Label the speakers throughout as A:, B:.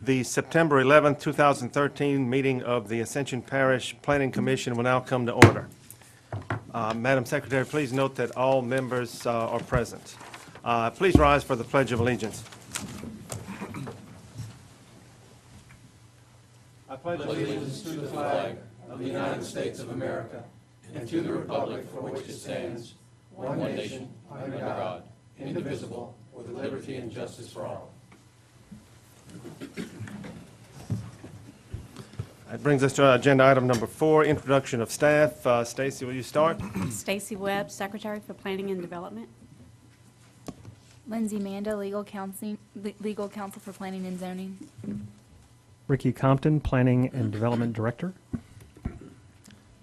A: The September 11th, 2013 meeting of the Ascension Parish Planning Commission will now come to order. Madam Secretary, please note that all members are present. Please rise for the Pledge of Allegiance. I pledge
B: allegiance to the flag of the United States of America and to the republic for which it stands, one nation, under God, indivisible, with liberty and justice for all.
A: That brings us to agenda item number 4, introduction of staff. Stacy, will you start?
C: Stacy Webb, Secretary for Planning and Development.
D: Lindsay Manda, Legal Counsel for Planning and Zoning.
E: Ricky Compton, Planning and Development Director.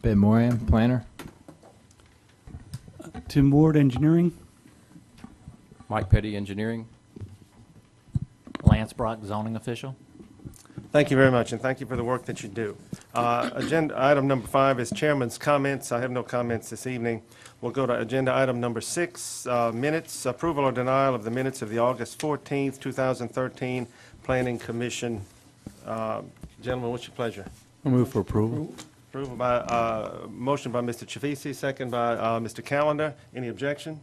F: Ben Moran, Planner.
G: Tim Ward, Engineering.
H: Mike Petty, Engineering.
I: Lance Brock, Zoning Official.
A: Thank you very much, and thank you for the work that you do. Agenda item number 5 is Chairman's comments. I have no comments this evening. We'll go to agenda item number 6, minutes, approval or denial of the minutes of the August 14th, 2013 Planning Commission. Gentlemen, what's your pleasure?
F: I'll move for approval.
A: Approval by, motion by Mr. Chafisi, second by Mr. Callender. Any objection?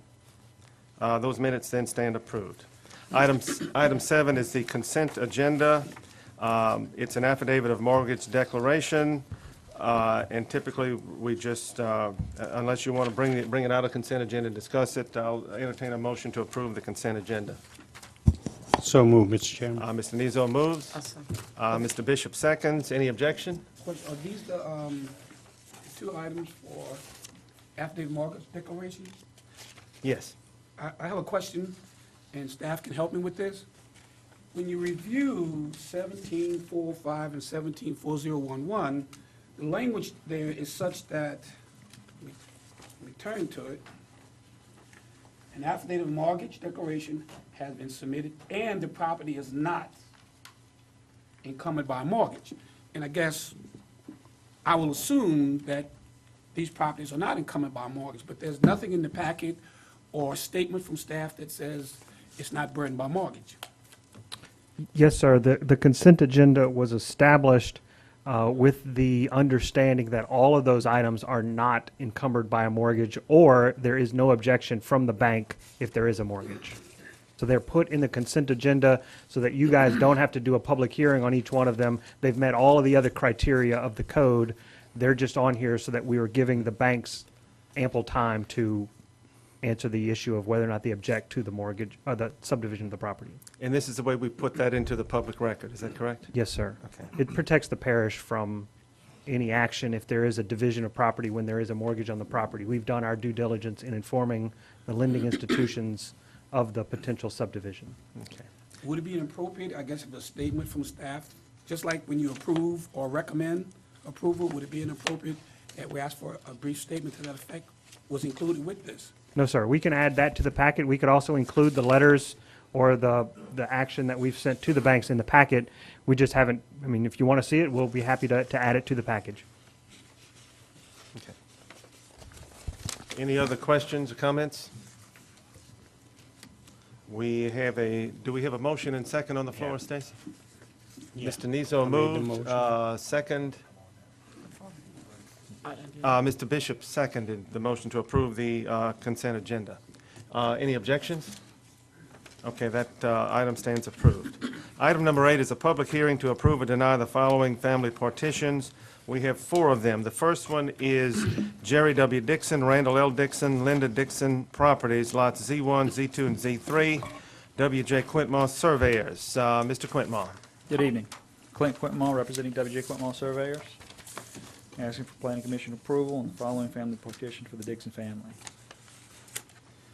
A: Those minutes then stand approved. Item 7 is the consent agenda. It's an affidavit of mortgage declaration, and typically we just, unless you want to bring it out of consent agenda and discuss it, I'll entertain a motion to approve the consent agenda.
G: So moved, Mr. Chairman.
A: Mr. Nizo moves. Mr. Bishop seconds. Any objection?
J: Are these the two items for affidavit mortgage declarations?
A: Yes.
J: I have a question, and staff can help me with this. When you review 1745 and 174011, the language there is such that, let me turn to it, an affidavit of mortgage declaration has been submitted and the property is not encumbered by a mortgage. And I guess I will assume that these properties are not encumbered by a mortgage, but there's nothing in the packet or statement from staff that says it's not burdened by mortgage.
E: Yes, sir. The consent agenda was established with the understanding that all of those items are not encumbered by a mortgage, or there is no objection from the bank if there is a mortgage. So they're put in the consent agenda so that you guys don't have to do a public hearing on each one of them. They've met all of the other criteria of the code. They're just on here so that we are giving the banks ample time to answer the issue of whether or not they object to the mortgage or the subdivision of the property.
A: And this is the way we put that into the public record. Is that correct?
E: Yes, sir.
A: Okay.
E: It protects the parish from any action if there is a division of property when there is a mortgage on the property. We've done our due diligence in informing the lending institutions of the potential subdivision.
A: Okay.
J: Would it be inappropriate, I guess, if a statement from staff, just like when you approve or recommend approval, would it be inappropriate that we ask for a brief statement to that effect was included with this?
E: No, sir. We can add that to the packet. We could also include the letters or the action that we've sent to the banks in the packet. We just haven't, I mean, if you want to see it, we'll be happy to add it to the package.
A: Okay. Any other questions or comments? Do we have a motion and second on the floor, Stacy?
G: Yeah.
A: Mr. Nizo moved, second. Mr. Bishop seconded the motion to approve the consent agenda. Any objections? Okay, that item stands approved. Item number 8 is a public hearing to approve or deny the following family partitions. We have 4 of them. The first one is Jerry W. Dixon, Randall L. Dixon, Linda Dixon Properties, lots Z1, Z2, and Z3, W.J. Quintmall Surveyors. Mr. Quintmall.
K: Good evening. Clint Quintmall, representing W.J. Quintmall Surveyors. Asking for Planning Commission approval on the following family partition for the Dixon family.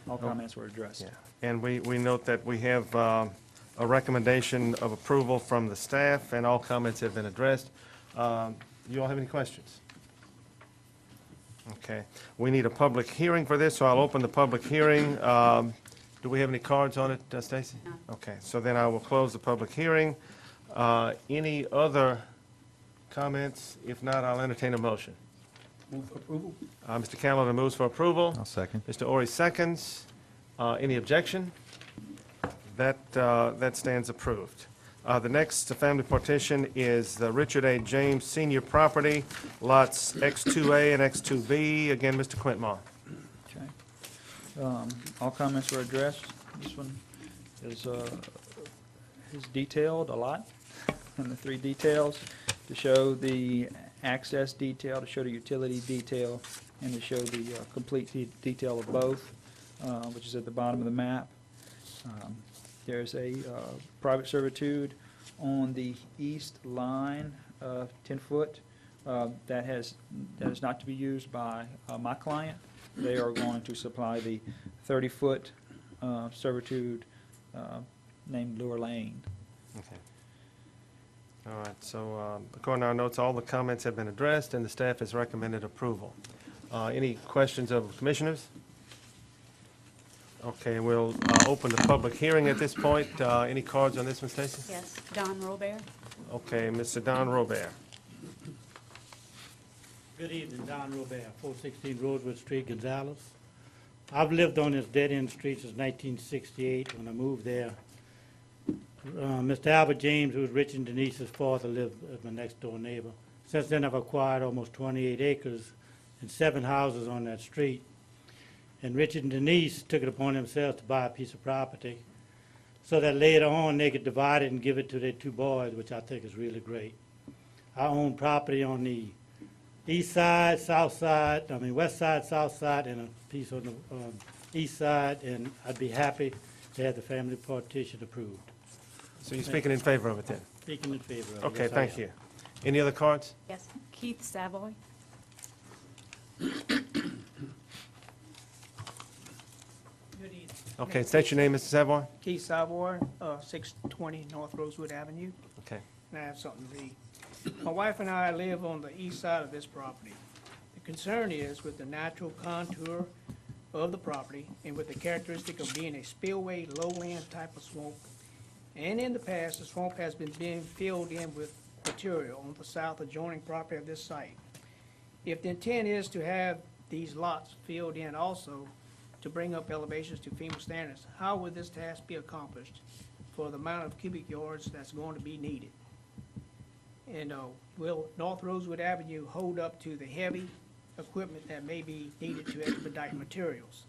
K: All comments were addressed.
A: Yeah. And we note that we have a recommendation of approval from the staff, and all comments have been addressed. You all have any questions? Okay. We need a public hearing for this, so I'll open the public hearing. Do we have any cards on it, Stacy?
C: No.
A: Okay, so then I will close the public hearing. Any other comments? If not, I'll entertain a motion.
J: Move for approval?
A: Mr. Callender moves for approval.
F: I'll second.
A: Mr. Ori seconds. Any objection? That stands approved. The next family partition is the Richard A. James Senior property, lots X2A and X2B. Again, Mr. Quintmore.
K: Okay. All comments were addressed. This one is detailed a lot, and the three details to show the access detail, to show the utility detail, and to show the complete detail of both, which is at the bottom of the map. There's a private servitude on the east line, 10-foot, that is not to be used by my client. They are going to supply the 30-foot servitude named Lure Lane.
A: Okay. All right, so according to our notes, all the comments have been addressed, and the staff has recommended approval. Any questions of commissioners? Okay, we'll open the public hearing at this point. Any cards on this one, Stacy?
C: Yes, Don Robert.
A: Okay, Mr. Don Robert.
I: Good evening, Don Robert, 416 Rosewood Street, Gonzales. I've lived on this dead-end street since 1968 when I moved there. Mr. Albert James, who was Rich and Denise's father, lived as my next-door neighbor. Since then, I've acquired almost 28 acres and 7 houses on that street. And Richard and Denise took it upon themselves to buy a piece of property so that later on they could divide it and give it to their 2 boys, which I think is really great. I own property on the east side, west side, south side, and a piece on the east side, and I'd be happy to have the family partition approved.
A: So you're speaking in favor of it then?
I: Speaking in favor of it.
A: Okay,
I: yes, I
A: thank
I: am.
A: you. Any other cards?
C: Yes, Keith Savoy.
L: Good evening.
A: Okay, state your name, Mr. Savoy.
L: Keith Savoy, 620 North Rosewood Avenue,
A: Okay.
L: and I have something to read. My wife and I live on the east side of this property. The concern is with the natural contour of the property and with the characteristic of being a spillway, lowland type of swamp. And in the past, the swamp has been being filled in with material on the south adjoining property of this site. If the intent is to have these lots filled in also to bring up elevations to FEMA standards, how would this task be accomplished for the amount of cubic yards that's going to be needed? And will North Rosewood Avenue hold up to the heavy equipment that may be needed to expedite materials?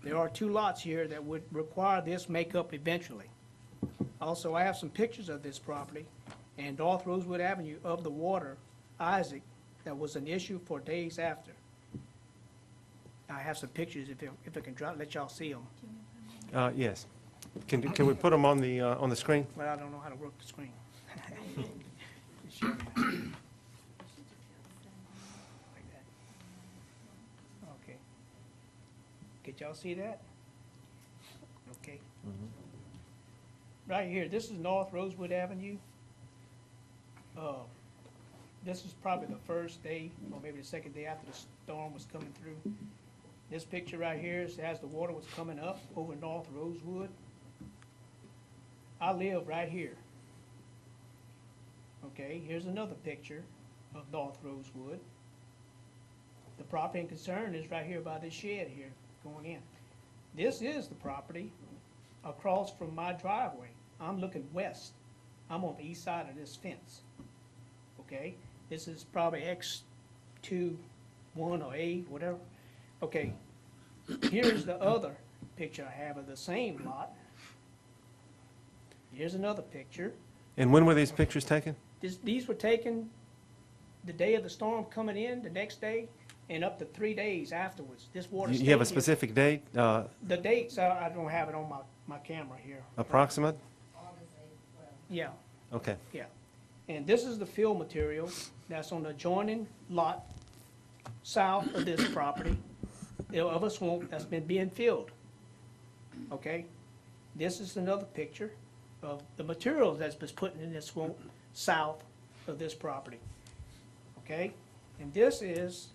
L: There are 2 lots here that would require this makeup eventually. Also, I have some pictures of this property and North Rosewood Avenue of the water, Isaac, that was an issue for days after. I have some pictures if I can let y'all see them,
A: Yes. Can we put them on the screen?
L: but I don't know how to work the screen. Show me how. Like that. Okay. Could y'all see that? Okay. Right here, this is North Rosewood Avenue. This is probably the first day, or maybe the second day after the storm was coming through. This picture right here is as the water was coming up over North Rosewood. I live right here. Okay, here's another picture of North Rosewood. The property in concern is right here by this shed here going in. This is the property across from my driveway. I'm looking west. I'm on the east side of this fence. Okay, this is probably X2, 1 or A, whatever. Okay, here's the other picture I have of the same lot. Here's another picture.
A: And when were these pictures taken?
L: These were taken the day of the storm coming in, the next day, and up to 3 days afterwards. This water
A: You
L: stayed
A: have a
L: here.
A: specific date,
L: The dates, I don't have it on my camera here.
A: approximate?
L: Yeah,
A: Okay.
L: yeah. And this is the fill material that's on the adjoining lot south of this property, of a swamp that's been being filled. Okay? This is another picture of the materials that's been put in this swamp south of this property. Okay? And this is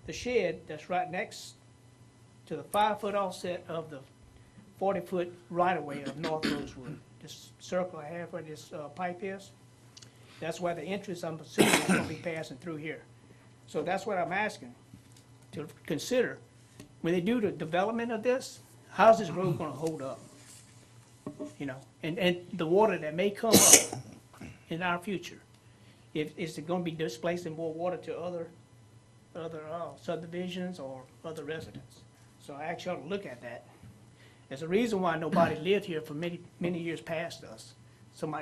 L: the shed that's right next to the 5-foot offset of the 40-foot right-of-way of North Rosewood. This circle I have where this pipe is, that's where the entrance, I'm assuming, is going to be passing through here. So that's what I'm asking to consider. When they do the development of this, how's this road going to hold up? you know, and the water that may come up in our future, is it gonna be displacing more water to other subdivisions or other residents? So I ask y'all to look at that. There's a reason why nobody lived here for many, many years past us.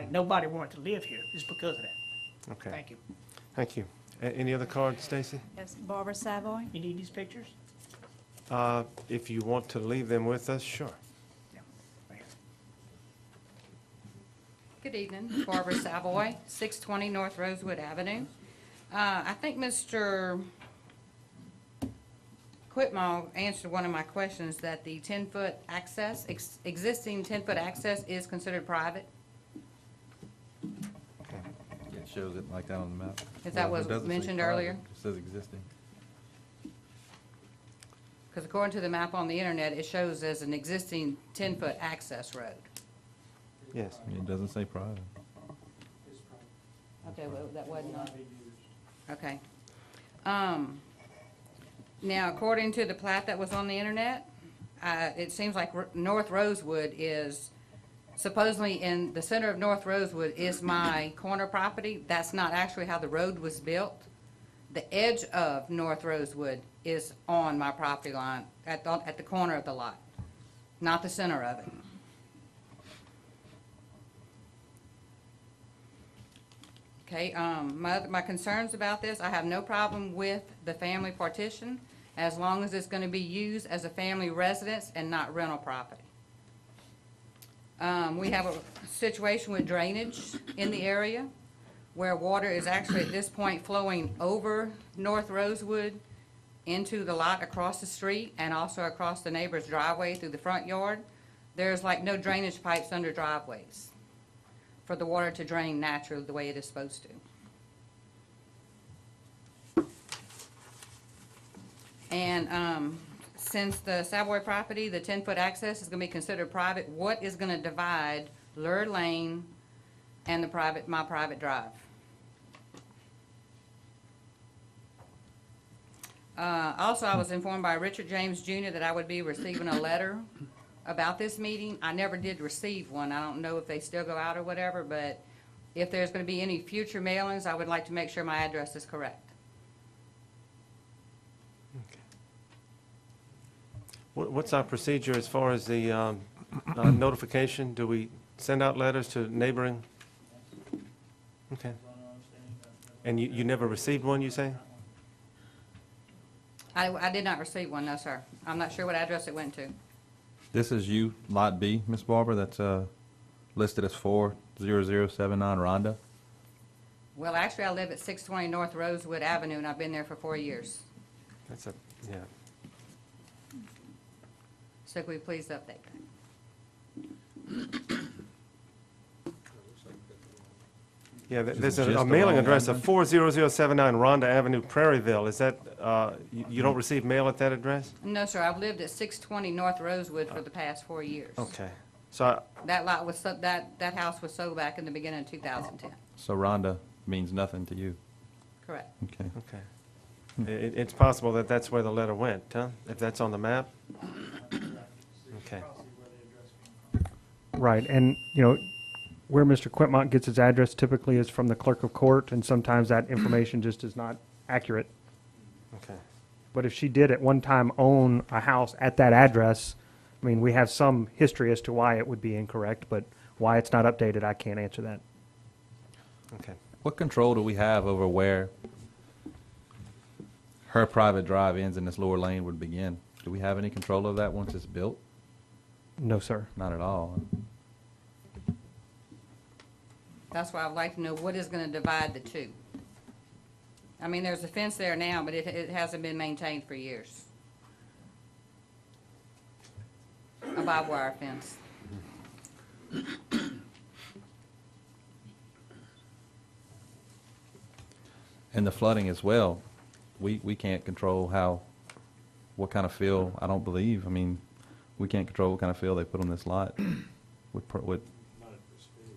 L: Nobody wanted to live here, it's because of that.
A: Okay.
L: Thank you.
A: Thank you. Any other cards, Stacy?
C: Yes, Barbara Savoy.
L: You need these pictures?
A: If you want to leave them with us, sure.
L: Yeah. Right here.
M: Good evening, Barbara Savoy, 620 North Rosewood Avenue. I think Mr. Whitmore answered one of my questions, that the 10-foot access, existing 10-foot access is considered private.
F: It shows it like that on the map.
M: Is that what
F: It doesn't say
M: mentioned
F: private,
M: earlier?
F: It says existing.
M: Because according to the map on the internet, it shows as an existing 10-foot access road.
A: Yes.
F: It doesn't say private.
M: Okay, well, that wasn't on. Okay. Now, according to the plat that was on the internet, it seems like North Rosewood is supposedly in the center of North Rosewood is my corner property. That's not actually how the road was built. The edge of North Rosewood is on my property line, at the corner of the lot, not the center of it. Okay, my concerns about this, I have no problem with the family partition as long as it's gonna be used as a family residence and not rental property. We have a situation with drainage in the area where water is actually at this point flowing over North Rosewood into the lot across the street and also across the neighbor's driveway through the front yard. There's like no drainage pipes under driveways for the water to drain naturally the way it is supposed to. And since the Savoy property, the 10-foot access is going to be considered private, what is going to divide Lure Lane and my private drive? Also, I was informed by Richard James Jr. that I would be receiving a letter about this meeting. I never did receive one. I don't know if they still go out or whatever, but if there's going to be any future mailings, I would like to make sure my address is correct.
A: What's our procedure as far as the notification? Do we send out letters to neighboring? Okay. And you never received one, you say?
M: I did not receive one, no, sir. I'm not sure what address it went to.
F: This is you, Lot B, Miss Barber, that's listed as 40079 Rhonda.
M: Well, actually, I live at 620 North Rosewood Avenue, and I've been there for 4 years.
A: Yeah.
M: So could we please update that?
A: Yeah, there's
F: Just
A: a
F: the
A: mailing
F: wrong
A: address of
F: one
A: 40079 Rhonda Avenue, Prairieville. Is that, you don't receive mail at that address?
M: No, sir, I've lived at 620 North Rosewood for the past 4 years.
A: Okay. So,
M: That lot was, that house was sold back in the beginning of 2010.
F: So Rhonda means nothing to you.
M: Correct.
F: Okay.
A: okay. It's possible that that's where the letter went, huh? If that's on the map? Okay.
E: Right, and, where Mr. Quitmont gets his address typically is from the clerk of court, and sometimes that information just is not accurate.
A: Okay.
E: But if she did at one time own a house at that address, I mean, we have some history as to why it would be incorrect, but why it's not updated, I can't answer that.
A: Okay.
F: What control do we have over where her private drive ends and this lower lane would begin? Do we have any control of that once it's built?
E: No, sir.
F: Not at all.
M: That's why I'd like to know what is going to divide the two. I mean, there's a fence there now, but it hasn't been maintained for years. A barbed wire fence.
F: And the flooding as well, we can't control what kind of fill, I don't believe. I mean, we can't control what kind of fill they put on this lot with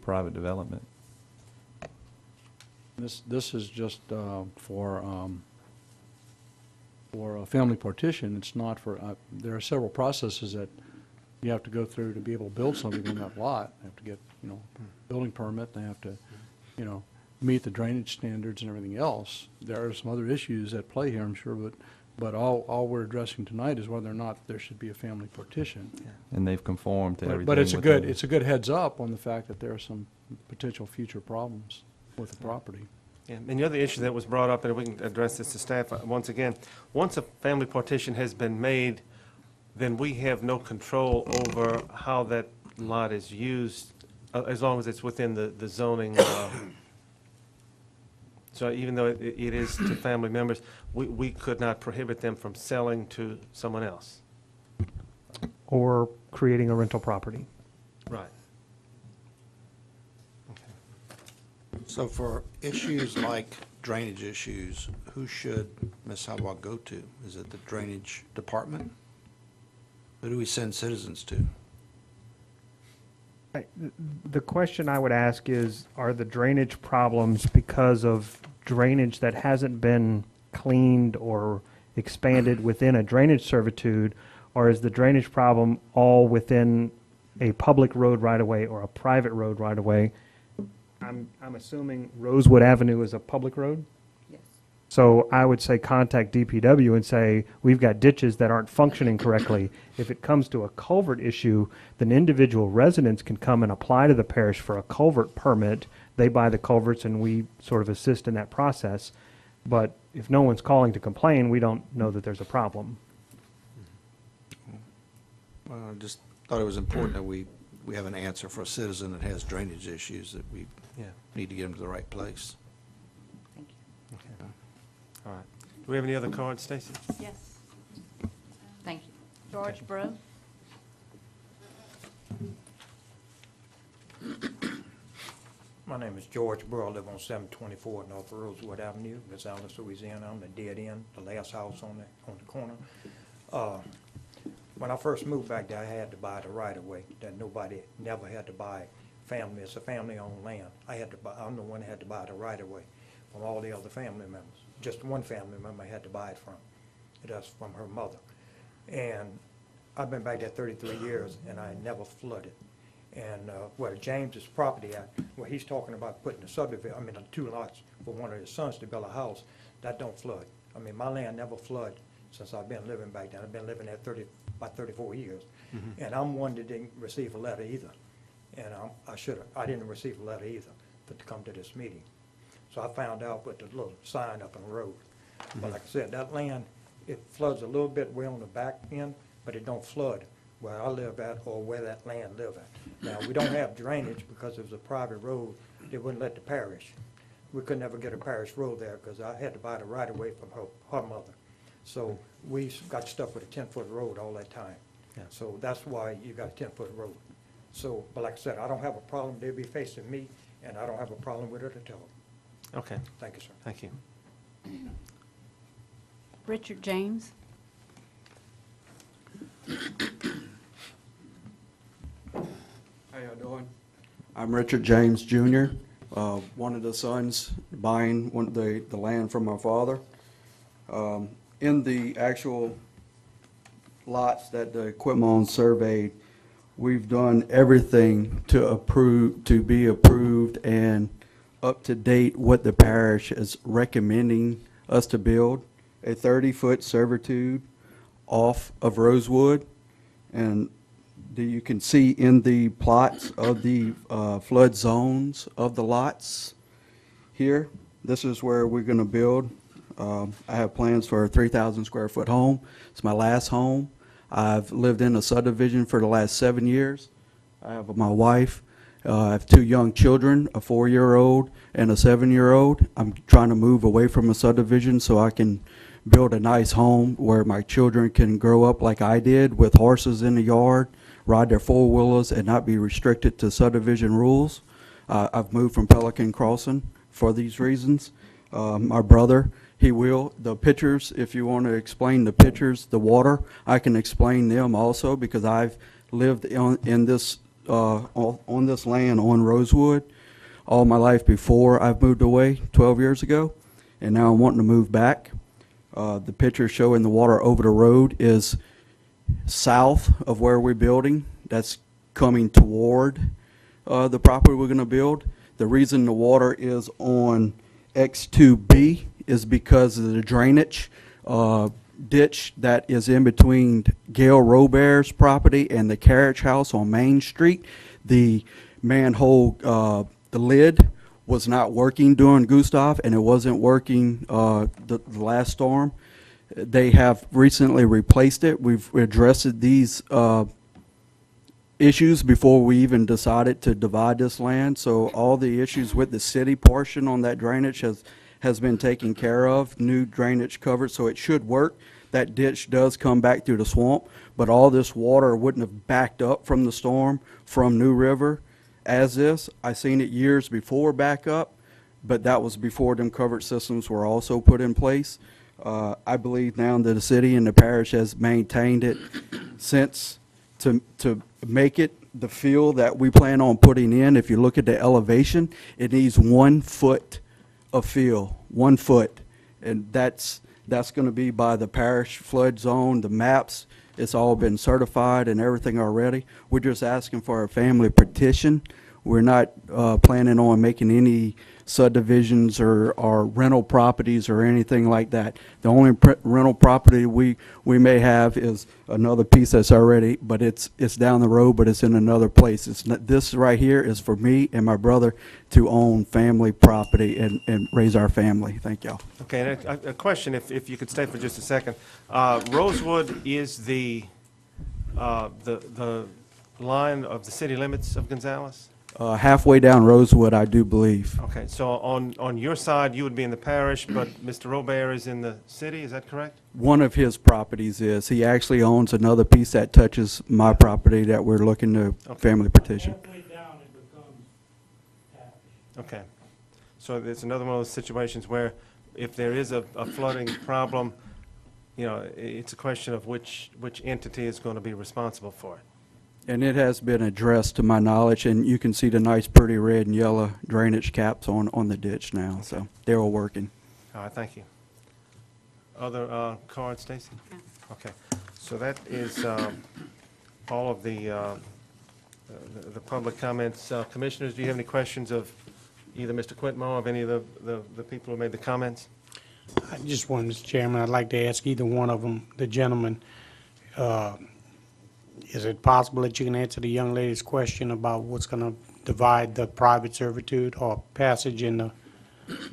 F: private development.
G: This is just for a family partition. It's not for, there are several processes that you have to go through to be able to build something on that lot. They have to get, building permit, they have to, meet the drainage standards and everything else. There are some other issues at play here, I'm sure, but all we're addressing tonight is whether or not there should be a family partition.
F: And they've conformed to everything.
G: But it's
F: within-
G: it's a good heads up on the fact that there are some potential future problems with the property.
A: Yeah, and the other issue that was brought up, and we can address this to staff once again, once a family partition has been made, then we have no control over how that lot is used, as long as it's within the zoning. So even though it is to family members, we could not prohibit them from selling to someone else.
E: Or creating a rental property.
A: Right.
B: So for issues like drainage issues, who should Ms. Hawa go to? Is it the drainage department? Who do we send citizens to?
E: The question I would ask is, are the drainage problems because of drainage that hasn't been cleaned or expanded within a drainage servitude, or is the drainage problem all within a public road right-of-way or a private road right-of-way? I'm assuming Rosewood Avenue is a public road?
M: Yes.
E: So I would say contact DPW and say, we've got ditches that aren't functioning correctly. If it comes to a culvert issue, then individual residents can come and apply to the parish for a culvert permit. They buy the culverts and we sort of assist in that process. But if no one's calling to complain, we don't know that there's a problem.
B: Well, I just thought it was important that we have an answer for a citizen that has drainage issues, that we need to get them to the right place.
M: Thank you.
A: Okay. All right. Do we have any other cards, Stacy?
C: Yes.
M: Thank you.
C: George Breaux.
N: My name is George Burrow. I live on 724 North Rosewood Avenue, Gonzales, Louisiana. I'm the dead end, the last house on the corner. When I first moved back there, I had to buy the right-of-way that nobody never had to buy. Family, it's a family-owned land. I'm the one that had to buy the right-of-way from all the other family members. Just one family member I had to buy it from. That's from her mother. And I've been back there 33 years, and I never flooded. And where James's property at, where he's talking about putting the the 2 lots for one of his sons to build a house, that don't flood. I mean, my land never flooded since I've been living back there. I've been living there about 34 years. And I'm one that didn't receive a letter either. And I didn't receive a letter either to come to this meeting. So I found out with the little sign up on the road. But like I said, that land, it floods a little bit way on the back end, but it don't flood where I live at or where that land live at. Now, we don't have drainage because it was a private road. They wouldn't let the parish. We could never get a parish road there because I had to buy the right-of-way from her mother. So we got stuck with a 10-foot road all that time.
A: Yeah.
N: So that's why you got a 10-foot road. So, but like I said, I don't have a problem. They'll be facing me, and I don't have a problem with it at all.
A: Okay.
N: Thank you, sir.
A: Thank you.
C: Richard James.
O: How y'all doing? I'm Richard James Jr., one of the sons buying the land from my father. In the actual lots that the equipment surveyed, we've done everything to be approved and up to date what the parish is recommending us to build. A 30-foot servitude off of Rosewood, and you can see in the plots of the flood zones of the lots here. This is where we're going to build. I have plans for a 3,000 square foot home. It's my last home. I've lived in a subdivision for the last 7 years. I have my wife. I have 2 young children, a 4-year-old and a 7-year-old. I'm trying to move away from a subdivision so I can build a nice home where my children can grow up like I did, with horses in the yard, ride their 4-wheelers, and not be restricted to subdivision rules. I've moved from Pelican Crossing for these reasons. My brother, the pictures, if you want to explain the pictures, the water, I can explain them also, because I've lived on this land on Rosewood all my life before I've moved away 12 years ago, and now I'm wanting to move back. The picture showing the water over the road is south of where we're building, that's coming toward the property we're going to build. The reason the water is on X2B is because of the drainage ditch that is in between Gail Robert's property and the carriage house on Main Street. The manhole, the lid was not working during Gustav, and it wasn't working the last storm. They have recently replaced it. We've addressed these issues before we even decided to divide this land. So all the issues with the city portion on that drainage has been taken care of, new drainage covered, so it should work. That ditch does come back through the swamp, but all this water wouldn't have backed up from the storm from New River as this. I seen it years before back up, but that was before them covered systems were also put in place. I believe now that the city and the parish has maintained it since to make it the fill that we plan on putting in. If you look at the elevation, it needs 1 foot of fill, 1 foot. And that's going to be by the parish flood zone, the maps. It's all been certified and everything already. We're just asking for a family petition. We're not planning on making any subdivisions or rental properties or anything like that. The only rental property we may have is another piece that's already, but it's down the road, but it's in another place. It's not, this right here is for me and my brother to own family property and raise our family. Thank y'all.
A: Okay, and a question, if you could stay for just a second. Rosewood is the line of the city limits of Gonzales?
O: Halfway down Rosewood, I do believe.
A: Okay, so on your side, you would be in the parish, but Mr. Robert is in the city, is that correct?
O: One of his properties is. He actually owns another piece that touches my property that we're looking to family petition.
I: Halfway down, it becomes parish.
A: Okay. So it's another one of those situations where if there is a flooding problem, you know, it's a question of which entity is going to be responsible for it.
O: And it has been addressed to my knowledge, and you can see the nice pretty red and yellow drainage caps on the ditch now, so they're all working.
A: All right, thank you. Other cards, Stacy? Okay, so that is all of the public comments. Commissioners, do you have any questions of either Mr. Quintmo or of any of the people who made the comments?
J: I just want, Mr. Chairman, I'd like to ask either one of them, the gentleman, is it possible that you can answer the young lady's question about what's going to divide the private servitude or passage in the,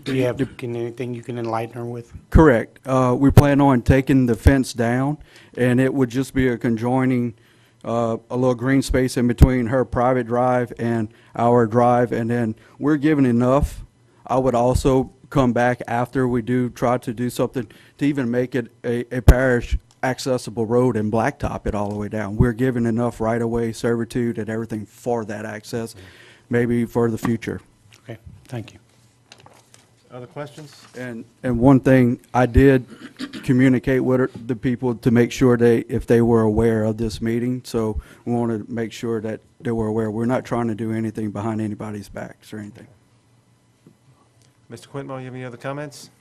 J: do you have anything you can enlighten her with?
O: Correct. We plan on taking the fence down, and it would just be a conjoining, a little green space in between her private drive and our drive, and then we're given enough. I would also come back after we do try to do something to even make it a parish accessible road and blacktop it all the way down. We're given enough right-of-way servitude and everything for that access, maybe for the future.
J: Okay, thank you.
A: Other questions?
O: And one thing, I did communicate with the people to make sure if they were aware of this meeting, so we wanted to make sure that they were aware. We're not trying to do anything behind anybody's backs or anything.
A: Mr. Quintmo, you have any other comments?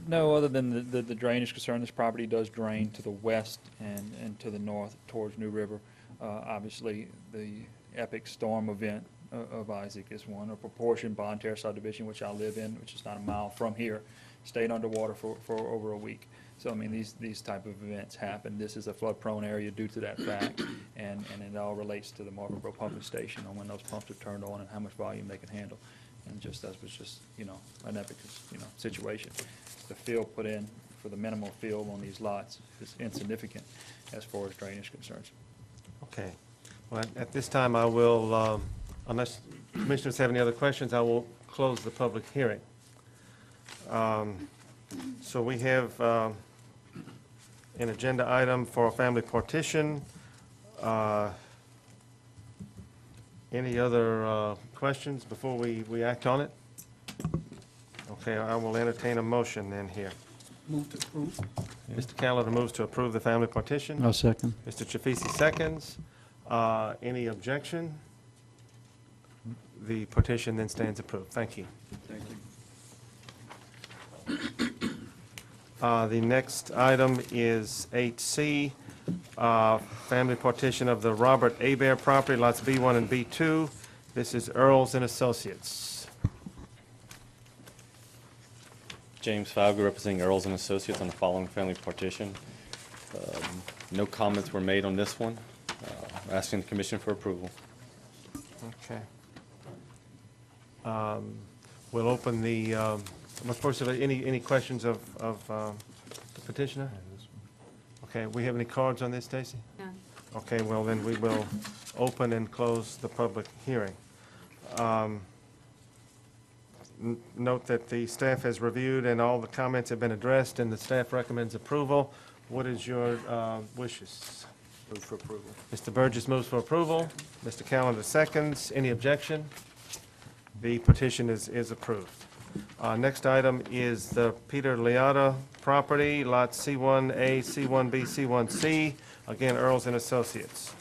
K: No, other than the drainage concern. This property does drain to the west and to the north towards New River. Obviously, the epic storm event of Isaac is one. A proportion Bond Terrace subdivision, which I live in, which is not a mile from here, stayed underwater for over a week. So, I mean, these type of events happen. This is a flood-prone area due to that fact, and it all relates to the Marvinboro pumping station on when those pumps are turned on and how much volume they can handle. And just that was just, you know, an epic, situation. The fill put in for the minimal fill on these lots is insignificant as far as drainage concerns.
A: Okay. Well, at this time, I will, unless commissioners have any other questions, I will close the public hearing. So we have an agenda item for a family partition. Any other questions before we act on it? Okay, I will entertain a motion then here.
J: Move to approve.
A: Mr. Callender moves to approve the family partition.
G: I'll second.
A: Mr. Chafisi seconds. Any objection? The petition then stands approved. Thank you.
O: Thank you.
A: The next item is 8C, family partition of the Robert Abear property, lots B1 and B2. This is Earls and Associates.
P: James Falgo, representing Earls and Associates on the following family partition. No comments were made on this one. Asking the commission for approval.
A: Okay. We'll open the, first of all, any questions of the petitioner? Okay, we have any cards on this, Stacy?
C: No.
A: Okay, well, then we will open and close the public hearing. Note that the staff has reviewed and all the comments have been addressed, and the staff recommends approval. What is your wishes?
N: Move for approval.
A: Mr. Burgess moves for approval. Mr. Callender seconds. Any objection? The petition is approved. Next item is the Peter Leotta property, lots C1A, C1B, C1C. Again, Earls and Associates.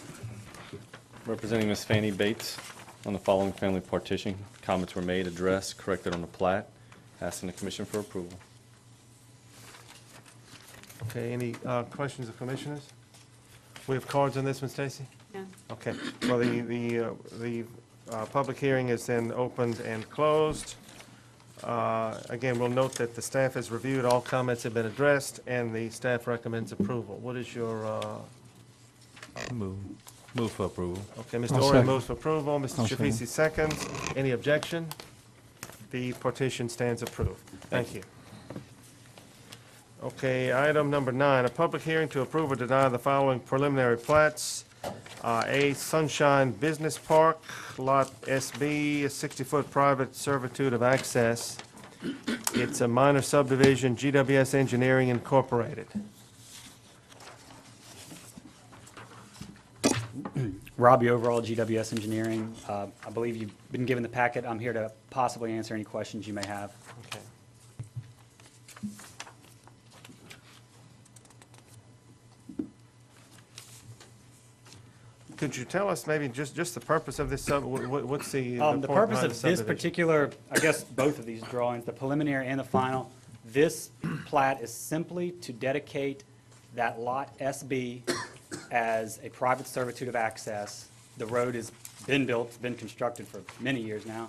P: Representing Ms. Fannie Bates on the following family partition. Comments were made, addressed, corrected on the plat. Asking the commission for approval.
A: Okay, any questions of commissioners? We have cards on this one, Stacy?
C: No.
A: Okay, well, the public hearing is then opened and closed. Again, we'll note that the staff has reviewed, all comments have been addressed, and the staff recommends approval. What is your,
F: Move for approval.
A: okay, Mr.
G: I'll
A: Ori
G: second.
A: moves for approval, Mr.
G: I'll
A: Chafisi seconds. Any objection? The partition stands approved. Thank you. Okay, item number 9, a public hearing to approve or deny the following preliminary plats. A Sunshine Business Park, Lot SB, a 60-foot private servitude of access. It's a minor subdivision, GWS Engineering Incorporated.
Q: Robbie Overall, GWS Engineering. I believe you've been given the packet. I'm here to possibly answer any questions you may have.
A: Okay. Could you tell us maybe just the purpose of this what's the
Q: The
A: point
Q: purpose
A: behind
Q: of
A: the
Q: this
A: subdivision?
Q: particular, I guess, both of these drawings, the preliminary and the final, this plat is simply to dedicate that Lot SB as a private servitude of access. The road has been built, it's been constructed for many years now.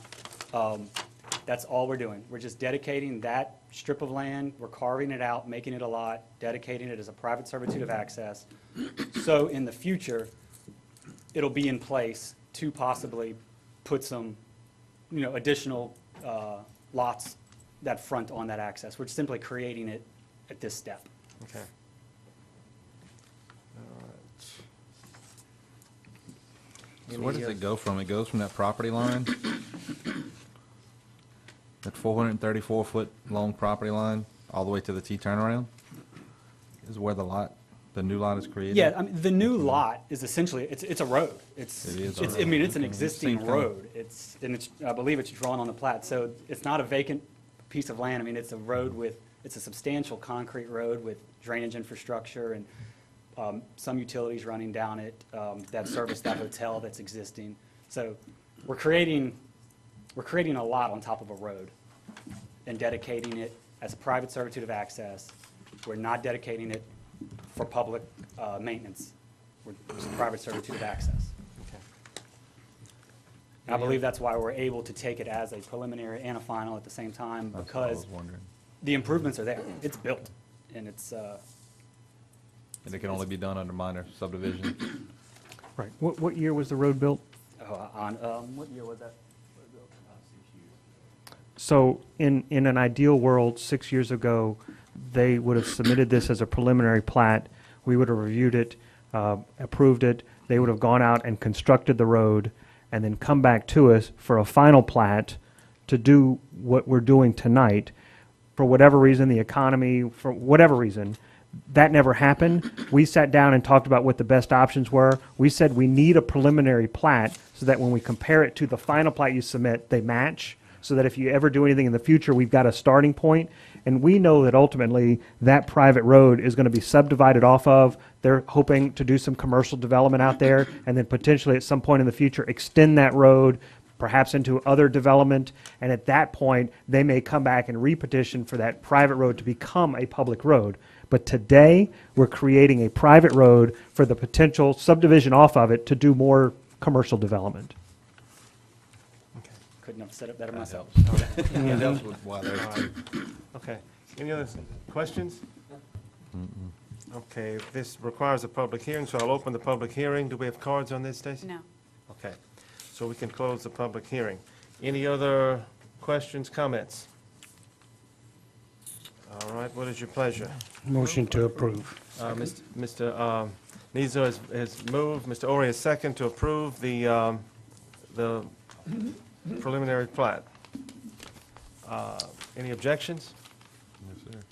Q: That's all we're doing. We're just dedicating that strip of land, we're carving it out, making it a lot, dedicating it as a private servitude of access. So in the future, it'll be in place to possibly put some, additional lots that front on that access. We're simply creating it at this step.
A: Okay.
F: So where does it go from? It goes from that property line, that 434-foot long property line, all the way to the T turnaround? Is where the new lot is created?
Q: Yeah, I mean, the new lot is essentially, it's a road.
F: It is a
Q: It's
F: road.
Q: an
F: Okay.
Q: existing
F: Same kind of-
Q: road. I believe it's drawn on the plat, so it's not a vacant piece of land. I mean, it's a road it's a substantial concrete road with drainage infrastructure and some utilities running down it that service that hotel that's existing. So we're creating a lot on top of a road and dedicating it as a private servitude of access. We're not dedicating it for public maintenance. It's a private servitude of access. I believe that's why we're able to take it as a preliminary and a final at the same time,
F: That's what I
Q: because
F: was wondering.
Q: the improvements are there. It's built, and it's,
F: And it can only be done under minor subdivision?
E: Right. What year was the road built?
Q: what year was that?
E: So in an ideal world, 6 years ago, they would have submitted this as a preliminary plat. We would have reviewed it, approved it. They would have gone out and constructed the road and then come back to us for a final plat to do what we're doing tonight. For whatever reason, the economy, for whatever reason, that never happened. We sat down and talked about what the best options were. We said we need a preliminary plat so that when we compare it to the final plat you submit, they match, so that if you ever do anything in the future, we've got a starting point. And we know that ultimately that private road is going to be subdivided off of. They're hoping to do some commercial development out there and then potentially at some point in the future extend that road, perhaps into other development, and at that point, they may come back and repetition for that private road to become a public road. But today, we're creating a private road for the potential subdivision off of it to do more commercial development.
Q: Couldn't have said it better myself.
F: Yeah, that was why there's two.
A: Okay. Any other questions? Okay, this requires a public hearing, so I'll open the public hearing. Do we have cards on this, Stacy?
C: No.
A: Okay, so we can close the public hearing. Any other questions, comments? All right, what is your pleasure?
J: Motion to approve.
A: Mr. Nizo has moved, Mr. Ori has second to approve the preliminary plat. Any objections?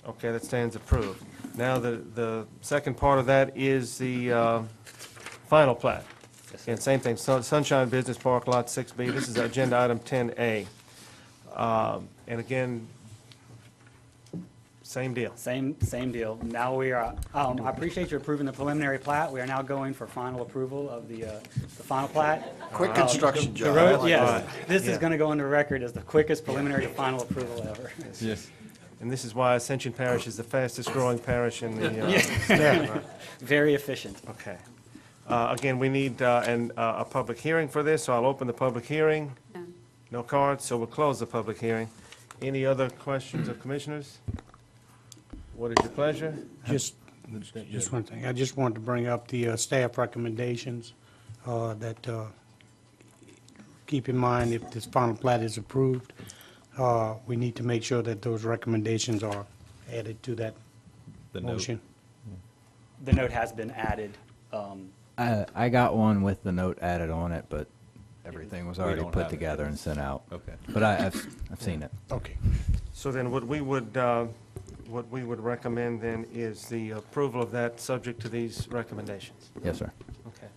A: Okay, that stands approved. Now, the second part of that is the final plat. And same thing, Sunshine Business Park, Lot 6B. This is agenda item 10A. And again, same deal.
Q: Same deal. Now we are, I appreciate you approving the preliminary plat. We are now going for final approval of the final plat.
B: Quick construction
Q: The
B: job.
Q: road-
B: I like
Q: Yes,
B: that.
Q: this
A: Yeah.
Q: is going to go on the record as the quickest preliminary to final approval ever.
F: Yes.
A: And this is why Ascension Parish is the fastest growing parish in the
Q: Yeah.
A: state. Right?
Q: Very efficient.
A: Okay. Again, we need a public hearing for this, so I'll open the public hearing.
C: None.
A: No cards, so we'll close the public hearing. Any other questions of commissioners? What is your pleasure?
J: Just one thing. I just wanted to bring up the staff recommendations that keep in mind if this final plat is approved, we need to make sure that those recommendations are added to that
F: The note.
J: motion.
Q: The note has been added.
R: I got one with the note added on it, but everything was
F: We
R: already
F: don't
R: put
F: have it.
R: together and sent out.
F: Okay.
R: But I've seen it.
J: Okay.
A: So then what we would recommend then is the approval of that, subject to these recommendations.
R: Yes, sir.
A: Okay.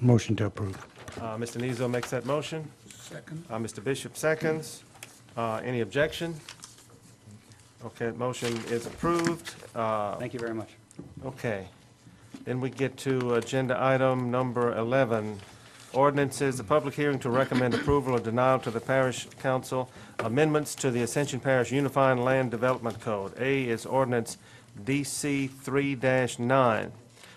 J: Motion to approve.
A: Mr. Nizo makes that motion.
J: Second.
A: Mr. Bishop seconds. Any objection? Okay, motion is approved.
Q: Thank you very much.
A: Okay. Then we get to agenda item number 11, ordinances, the public hearing to recommend approval or denial to the parish council amendments to the Ascension Parish Unified Land Development Code. A is ordinance DC 3-9,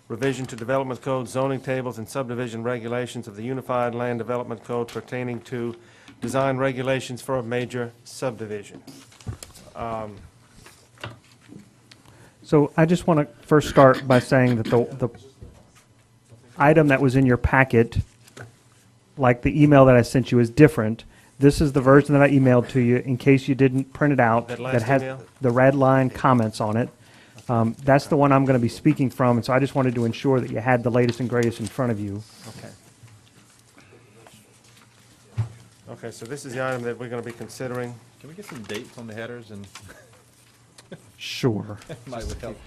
A: revision to Development Code zoning tables and subdivision regulations of the Unified Land Development Code pertaining to design regulations for a major subdivision.
E: So I just want to first start by saying that the item that was in your packet, like the email that I sent you, is different. This is the version that I emailed to you in case you didn't print it out.
A: That last
E: has
A: email?
E: the red line comments on it. That's the one I'm going to be speaking from, and so I just wanted to ensure that you had the latest and greatest in front of you.
A: Okay. Okay, so this is the item that we're going to be considering.
F: Can we get some dates on the headers and
E: Sure.
F: might help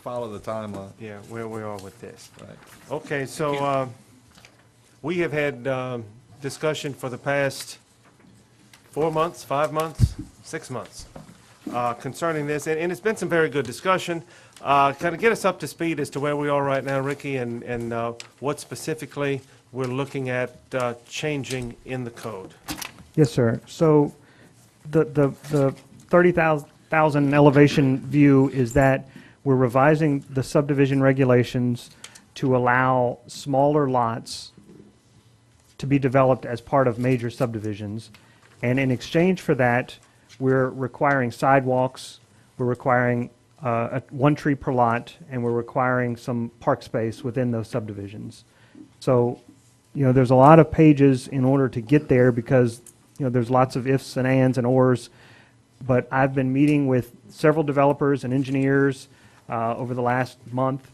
F: follow the timeline?
A: Yeah, where we are with this.
F: Right.
A: Okay, so we have had discussion for the past 4 months, 5 months, 6 months concerning this, and it's been some very good discussion. Kind of get us up to speed as to where we are right now, Ricky, and what specifically we're looking at changing in the code.
E: Yes, sir. So the 30,000 elevation view is that we're revising the subdivision regulations to allow smaller lots to be developed as part of major subdivisions. And in exchange for that, we're requiring sidewalks, we're requiring one tree per lot, and we're requiring some park space within those subdivisions. So, there's a lot of pages in order to get there because, there's lots of ifs and ands and ors. But I've been meeting with several developers and engineers over the last month.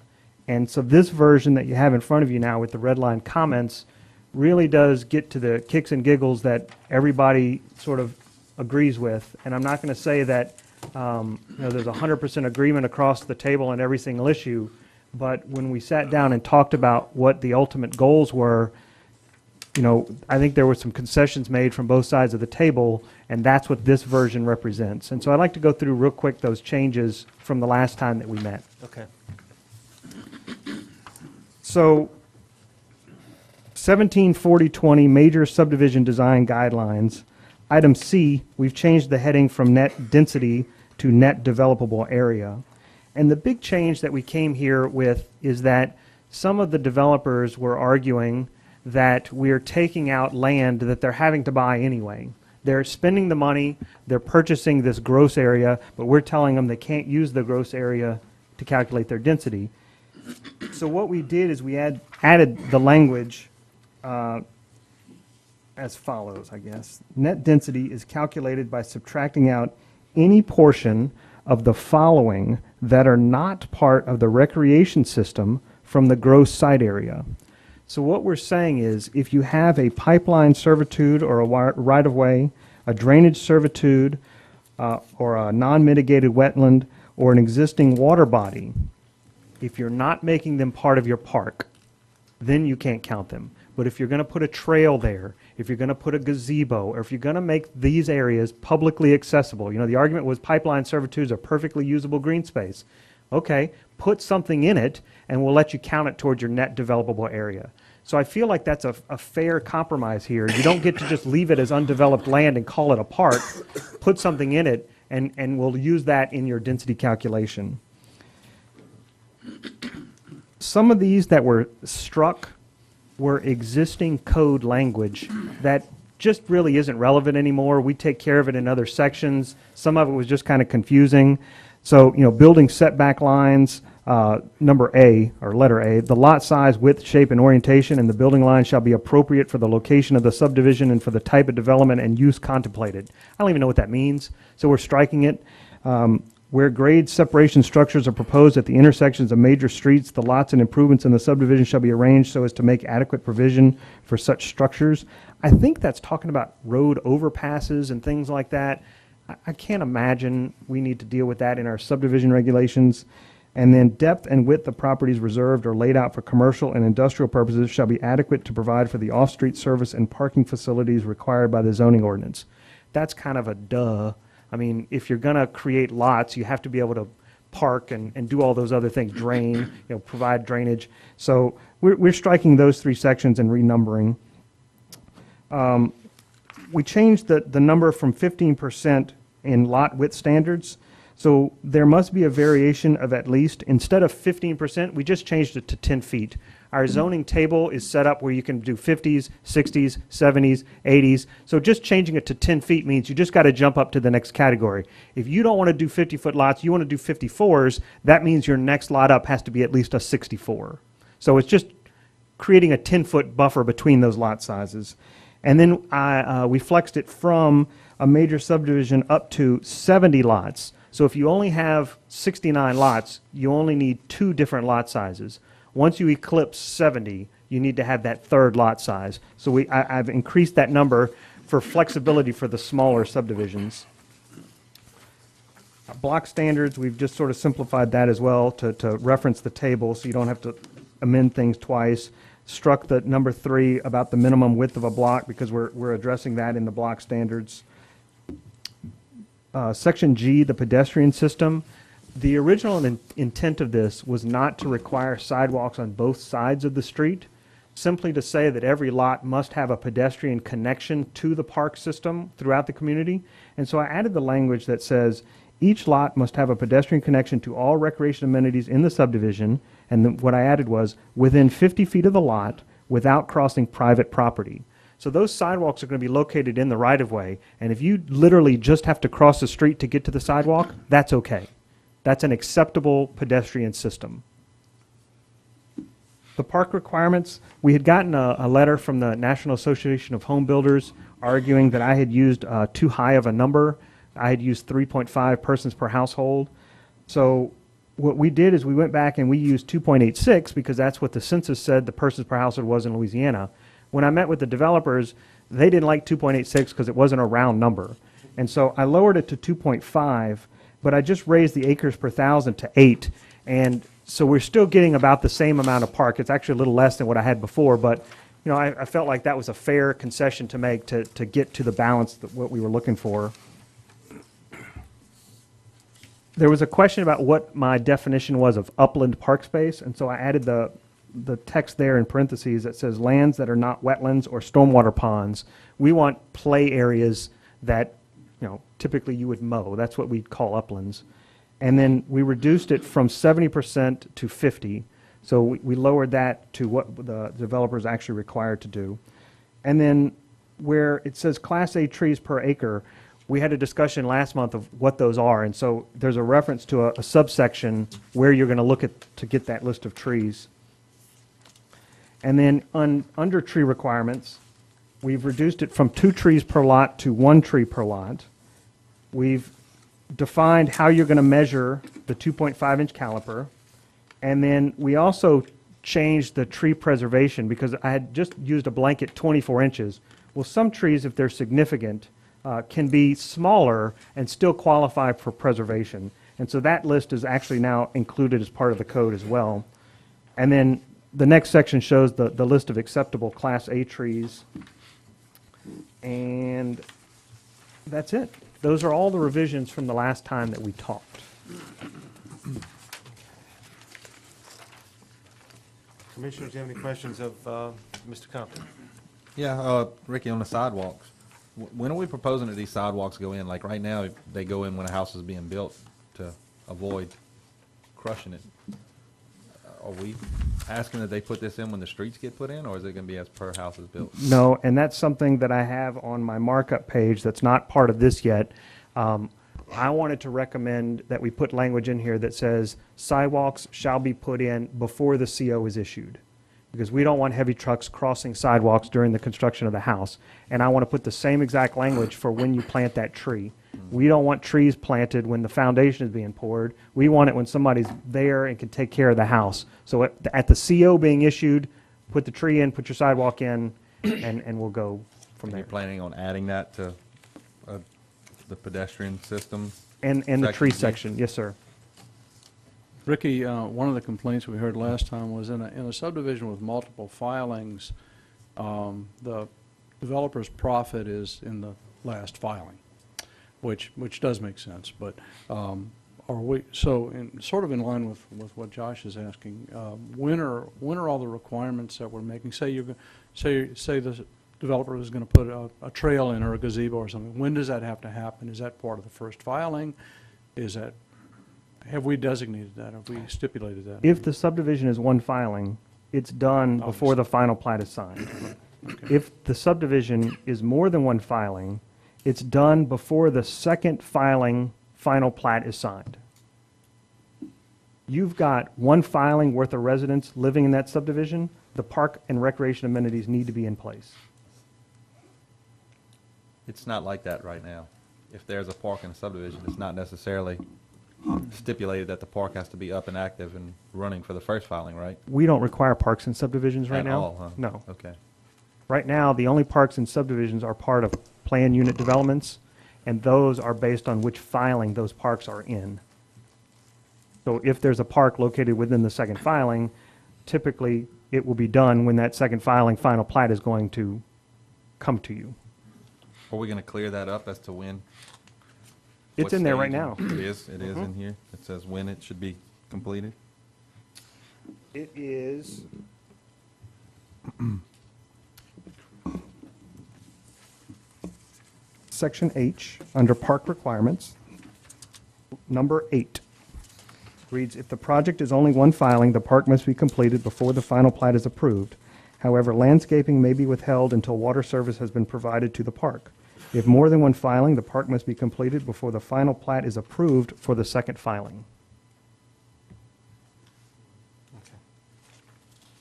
E: And so this version that you have in front of you now with the red line comments really does get to the kicks and giggles that everybody sort of agrees with. And I'm not going to say that there's 100% agreement across the table on every single issue. But when we sat down and talked about what the ultimate goals were, I think there were some concessions made from both sides of the table, and that's what this version represents. And so I'd like to go through real quick those changes from the last time that we met.
A: Okay.
E: So 174020 Major Subdivision Design Guidelines. Item C, we've changed the heading from net density to net developable area. And the big change that we came here with is that some of the developers were arguing that we're taking out land that they're having to buy anyway. They're spending the money, they're purchasing this gross area, but we're telling them they can't use the gross area to calculate their density. So what we did is we added the language as follows, I guess. Net density is calculated by subtracting out any portion of the following that are not part of the recreation system from the gross site area. So what we're saying is if you have a pipeline servitude or a right-of-way, a drainage servitude, or a non-mitigated wetland, or an existing water body, if you're not making them part of your park, then you can't count them. But if you're going to put a trail there, if you're going to put a gazebo, or if you're going to make these areas publicly accessible, you know, the argument was pipeline servitudes are perfectly usable green space. Okay, put something in it, and we'll let you count it towards your net developable area. So I feel like that's a fair compromise here. You don't get to just leave it as undeveloped land and call it a park. Put something in it, and we'll use that in your density calculation. Some of these that were struck were existing code language that just really isn't relevant anymore. We take care of it in other sections. Some of it was just kind of confusing. So, you know, building setback lines, number A, or letter A, the lot size, width, shape, and orientation in the building line shall be appropriate for the location of the subdivision and for the type of development and use contemplated. I don't even know what that means, so we're striking it. Where grade separation structures are proposed at the intersections of major streets, the lots and improvements in the subdivision shall be arranged so as to make adequate provision for such structures. I think that's talking about road overpasses and things like that. I can't imagine we need to deal with that in our subdivision regulations. And then depth and width of properties reserved or laid out for commercial and industrial purposes shall be adequate to provide for the off-street service and parking facilities required by the zoning ordinance. That's kind of a duh. I mean, if you're going to create lots, you have to be able to park and do all those other things, drain, you know, provide drainage. So we're striking those three sections and renumbering. We changed the number from 15% in lot width standards. So there must be a variation of at least, instead of 15%, we just changed it to 10 feet. Our zoning table is set up where you can do 50s, 60s, 70s, 80s. So just changing it to 10 feet means you just got to jump up to the next category. If you don't want to do 50-foot lots, you want to do 54s, that means your next lot up has to be at least a 64. So it's just creating a 10-foot buffer between those lot sizes. And then we flexed it from a major subdivision up to 70 lots. So if you only have 69 lots, you only need 2 different lot sizes. Once you eclipse 70, you need to have that third lot size. So I've increased that number for flexibility for the smaller subdivisions. Block standards, we've just sort of simplified that as well to reference the table so you don't have to amend things twice. Struck the number 3 about the minimum width of a block because we're addressing that in the block standards. Section G, the pedestrian system. The original intent of this was not to require sidewalks on both sides of the street, simply to say that every lot must have a pedestrian connection to the park system throughout the community. And so I added the language that says each lot must have a pedestrian connection to all recreation amenities in the subdivision, and what I added was within 50 feet of the lot without crossing private property. So those sidewalks are going to be located in the right-of-way, and if you literally just have to cross the street to get to the sidewalk, that's okay. That's an acceptable pedestrian system. The park requirements, we had gotten a letter from the National Association of Home Builders arguing that I had used too high of a number. I had used 3.5 persons per household. So what we did is we went back and we used 2.86 because that's what the census said the persons per household was in Louisiana. When I met with the developers, they didn't like 2.86 because it wasn't a round number. And so I lowered it to 2.5, but I just raised the acres per thousand to 8. And so we're still getting about the same amount of park. It's actually a little less than what I had before, but you know, I felt like that was a fair concession to make to get to the balance that what we were looking for. There was a question about what my definition was of upland park space, and so I added the the text there in parentheses that says lands that are not wetlands or stormwater ponds. We want play areas that, typically you would mow. That's what we'd call uplands. And then we reduced it from 70% to 50. So we lowered that to what the developer is actually required to do. And then where it says Class A trees per acre, we had a discussion last month of what those are. And so there's a reference to a subsection where you're going to look at to get that list of trees. And then under tree requirements, we've reduced it from 2 trees per lot to 1 tree per lot. We've defined how you're going to measure the 2.5-inch caliper. And then we also changed the tree preservation because I had just used a blanket 24 inches. Well, some trees, if they're significant, can be smaller and still qualify for preservation. And so that list is actually now included as part of the code as well. And then the next section shows the list of acceptable Class A trees. And that's it. Those are all the revisions from the last time that we talked.
A: Commissioners, do you have any questions of Mr. Compton?
F: Yeah, Ricky, on the sidewalks, when are we proposing that these sidewalks go in? Like right now, they go in when a house is being built to avoid crushing it. Are we asking that they put this in when the streets get put in, or is it going to be as per house is built?
E: No, and that's something that I have on my markup page that's not part of this yet. I wanted to recommend that we put language in here that says sidewalks shall be put in before the CO is issued, because we don't want heavy trucks crossing sidewalks during the construction of the house. And I want to put the same exact language for when you plant that tree. We don't want trees planted when the foundation is being poured. We want it when somebody's there and can take care of the house. So at the CO being issued, put the tree in, put your sidewalk in, and we'll go from there.
F: You're planning on adding that to the pedestrian system?
E: And the tree section, yes, sir.
G: Ricky, one of the complaints we heard last time was in a subdivision with multiple filings, the developer's profit is in the last filing, which does make sense. But are we, so sort of in line with what Josh is asking, when are all the requirements that we're making? Say the developer is going to put a trail in or a gazebo or something. When does that have to happen? Is that part of the first filing? Have we designated that? Have we stipulated that?
E: If the subdivision is one filing, it's done before the final plat is signed.
G: Okay.
E: If the subdivision is more than one filing, it's done before the second filing final plat is signed. You've got one filing worth of residents living in that subdivision, the park and recreation amenities need to be in place.
F: It's not like that right now. If there's a park in a subdivision, it's not necessarily stipulated that the park has to be up and active and running for the first filing, right?
E: We don't require parks in subdivisions right
F: At
E: now.
F: all, huh?
E: No.
F: Okay.
E: Right now, the only parks in subdivisions are part of plan unit developments, and those are based on which filing those parks are in. So if there's a park located within the second filing, typically it will be done when that second filing final plat is going to come to you.
F: Are we going to clear that up as to when?
E: It's
F: what
E: in there
F: stage?
E: right now.
F: It is in here. It says when it should be completed.
E: It is Section H, under park requirements, number 8. Reads, if the project is only one filing, the park must be completed before the final plat is approved. However, landscaping may be withheld until water service has been provided to the park. If more than one filing, the park must be completed before the final plat is approved for the second filing.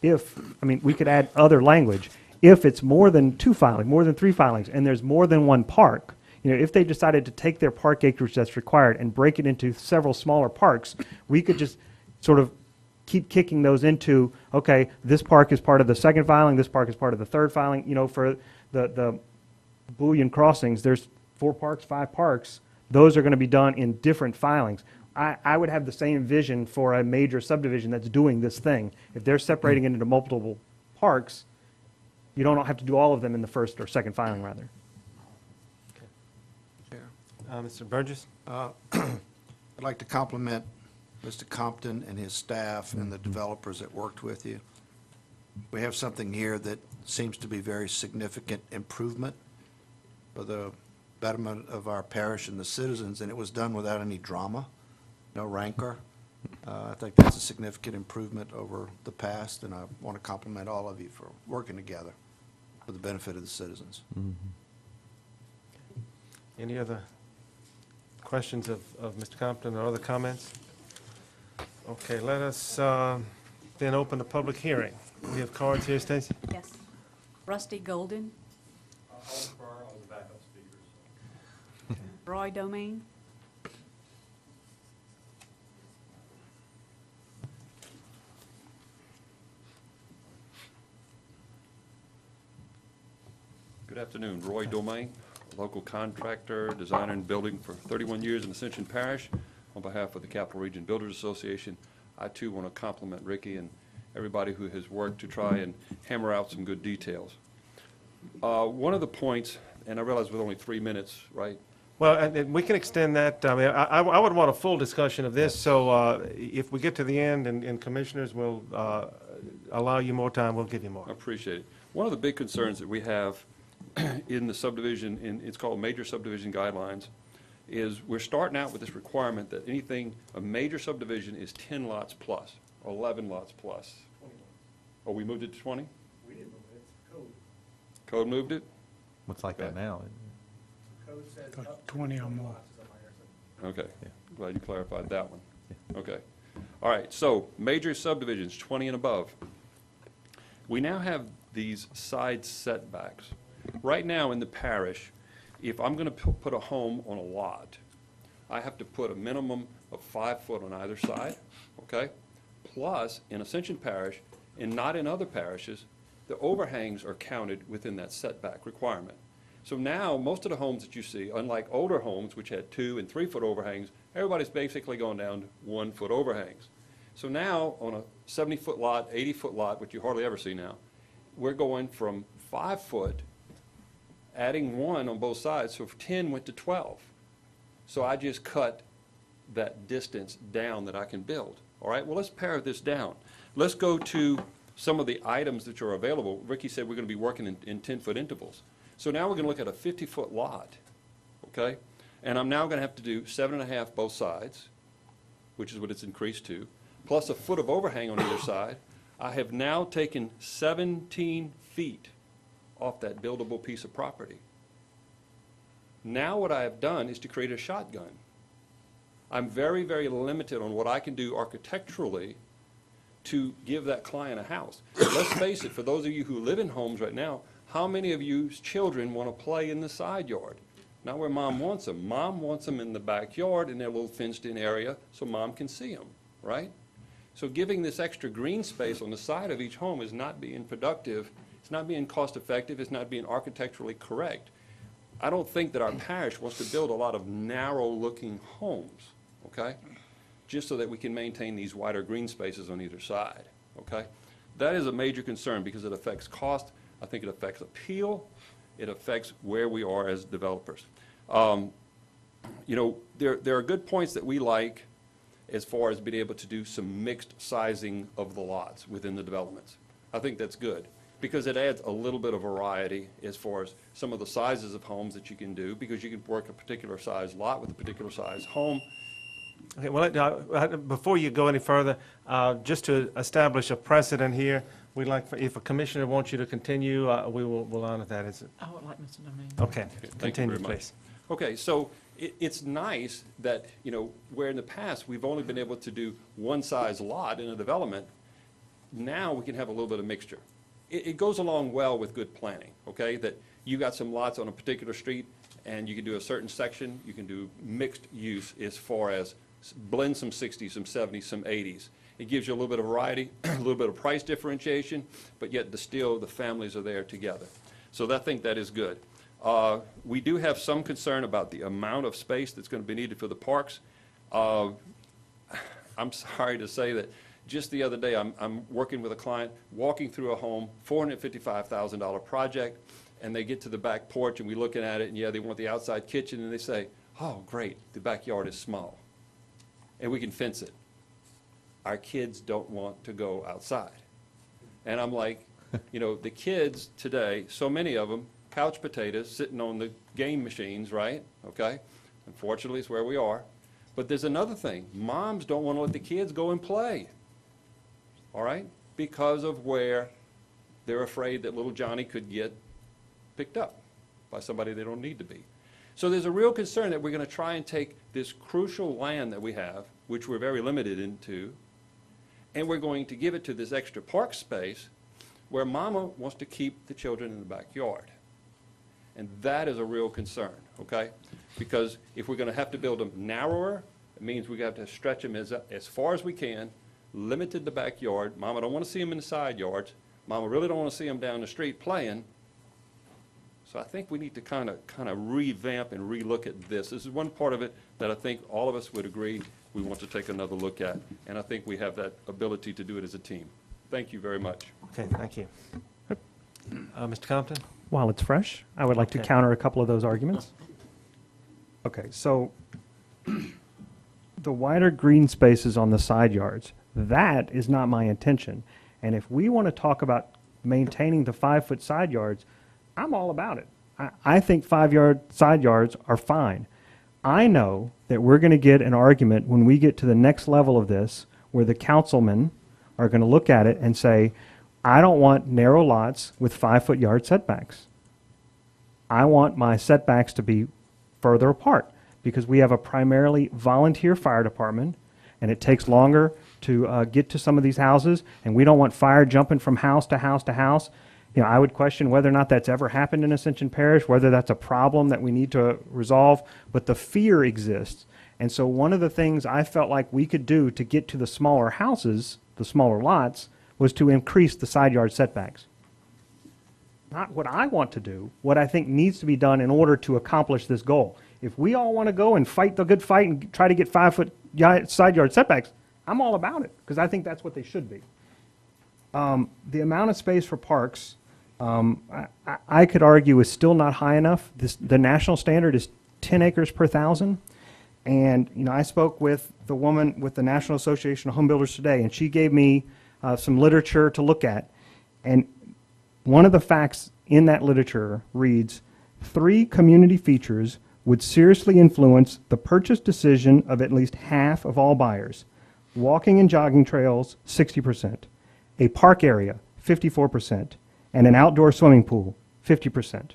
E: If, we could add other language. If it's more than 2 filings, more than 3 filings, and there's more than one park, if they decided to take their park acreage that's required and break it into several smaller parks, we could just sort of keep kicking those into, okay, this park is part of the second filing, this park is part of the third filing. For the Boolean crossings, there's 4 parks, 5 parks. Those are going to be done in different filings. I would have the same vision for a major subdivision that's doing this thing. If they're separating it into multiple parks, you don't have to do all of them in the first or second filing, rather.
A: Mr. Burgess?
B: I'd like to compliment Mr. Compton and his staff and the developers that worked with you. we have something here that seems to be very significant improvement for the betterment of our parish and the citizens, and it was done without any drama, no rancor. I think that's a significant improvement over the past, and I want to compliment all of you for working together for the benefit of the citizens.
A: Any other questions of Mr. Compton or other comments? Okay, let us then open the public hearing. We have cards here, Stacy?
C: Yes. Rusty Golden. Roy Domain.
S: Good afternoon, Roy Domain, a local contractor, designer, and building for 31 years in Ascension Parish. On behalf of the Capital Region Builders Association, I too want to compliment Ricky and everybody who has worked to try and hammer out some good details. One of the points, and I realize with only 3 minutes, right?
A: Well, and we can extend that. I mean, I would want a full discussion of this, so if we get to the end and commissioners will allow you more time, we'll give you more.
S: I appreciate it. One of the big concerns that we have in the subdivision, it's called major subdivision guidelines, is we're starting out with this requirement that anything, a major subdivision is 10 lots plus, 11 lots plus. 21. Oh, we moved it to 20?
L: We didn't move it, it's code.
S: Code moved it?
F: What's like that now?
L: Code says
J: Got
L: up to
J: 20 or more.
L: lots is on my air.
S: Okay, glad you clarified that one. Okay. All right, so major subdivisions, 20 and above. We now have these side setbacks. Right now in the parish, if I'm going to put a home on a lot, I have to put a minimum of 5 foot on either side, okay? Plus, in Ascension Parish, and not in other parishes, the overhangs are counted within that setback requirement. So now, most of the homes that you see, unlike older homes which had 2 and 3 foot overhangs, everybody's basically going down to 1 foot overhangs. So now, on a 70-foot lot, 80-foot lot, which you hardly ever see now, we're going from 5 foot, adding 1 on both sides, so 10 went to 12. So I just cut that distance down that I can build. All right, well, let's pare this down. Let's go to some of the items that are available. Ricky said we're going to be working in 10-foot intervals. So now we're going to look at a 50-foot lot, okay? And I'm now going to have to do 7.5 both sides, which is what it's increased to, plus a foot of overhang on either side. I have now taken 17 feet off that buildable piece of property. Now what I have done is to create a shotgun. I'm very, very limited on what I can do architecturally to give that client a house. Let's face it, for those of you who live in homes right now, how many of you's children want to play in the side yard? Not where mom wants them. Mom wants them in the backyard in their little fenced-in area so mom can see them, right? So giving this extra green space on the side of each home is not being productive. It's not being cost-effective. It's not being architecturally correct. I don't think that our parish wants to build a lot of narrow-looking homes, okay, just so that we can maintain these wider green spaces on either side, okay? That is a major concern because it affects cost. I think it affects appeal. It affects where we are as developers. You know, there are good points that we like as far as being able to do some mixed sizing of the lots within the developments. I think that's good because it adds a little bit of variety as far as some of the sizes of homes that you can do, because you can work a particular size lot with a particular size home.
A: Okay, well, before you go any further, just to establish a precedent here, we'd like, if a commissioner wants you to continue, we'll honor that. Is it?
C: I would like Mr. Domain.
A: Okay,
S: Thank you
A: continue,
S: very much.
A: please.
S: Okay, so it's nice that, you know, where in the past we've only been able to do one size lot in a development, now we can have a little bit of mixture. It goes along well with good planning, okay, that you got some lots on a particular street and you can do a certain section, you can do mixed use as far as blend some 60s, some 70s, some 80s. It gives you a little bit of variety, a little bit of price differentiation, but yet still the families are there together. So I think that is good. We do have some concern about the amount of space that's going to be needed for the parks. I'm sorry to say that just the other day, I'm working with a client, walking through a home, $455,000 project, and they get to the back porch and we're looking at it, and yeah, they want the outside kitchen, and they say, oh, great, the backyard is small, and we can fence it. Our kids don't want to go outside. And I'm like, you know, the kids today, so many of them, couch potatoes, sitting on the game machines, right? Okay? Unfortunately, it's where we are. But there's another thing. Moms don't want to let the kids go and play, all right? Because of where they're afraid that little Johnny could get picked up by somebody they don't need to be. So there's a real concern that we're going to try and take this crucial land that we have, which we're very limited into, and we're going to give it to this extra park space where mama wants to keep the children in the backyard. And that is a real concern, okay? Because if we're going to have to build them narrower, it means we have to stretch them as far as we can, limited the backyard. Mama don't want to see them in the side yards. Mama really don't want to see them down the street playing. So I think we need to kind of revamp and relook at this. This is one part of it that I think all of us would agree we want to take another look at. And I think we have that ability to do it as a team. Thank you very much.
A: Okay, thank you. Mr. Compton?
E: While it's fresh, I would like to
A: Okay.
E: counter a couple of those arguments. Okay, so the wider green spaces on the side yards, that is not my intention. And if we want to talk about maintaining the 5-foot side yards, I'm all about it. I think 5-yard side yards are fine. I know that we're going to get an argument when we get to the next level of this where the councilmen are going to look at it and say, I don't want narrow lots with 5-foot yard setbacks. I want my setbacks to be further apart because we have a primarily volunteer fire department and it takes longer to get to some of these houses, and we don't want fire jumping from house to house to house. You know, I would question whether or not that's ever happened in Ascension Parish, whether that's a problem that we need to resolve, but the fear exists. And so one of the things I felt like we could do to get to the smaller houses, the smaller lots, was to increase the side yard setbacks. Not what I want to do, what I think needs to be done in order to accomplish this goal. If we all want to go and fight the good fight and try to get 5-foot side yard setbacks, I'm all about it, because I think that's what they should be. The amount of space for parks, I could argue is still not high enough. The national standard is 10 acres per 1,000. And, you know, I spoke with the woman with the National Association of Home Builders today, and she gave me some literature to look at. And one of the facts in that literature reads, 3 community features would seriously influence the purchase decision of at least half of all buyers. Walking and jogging trails, 60%. A park area, 54%. And an outdoor swimming pool, 50%.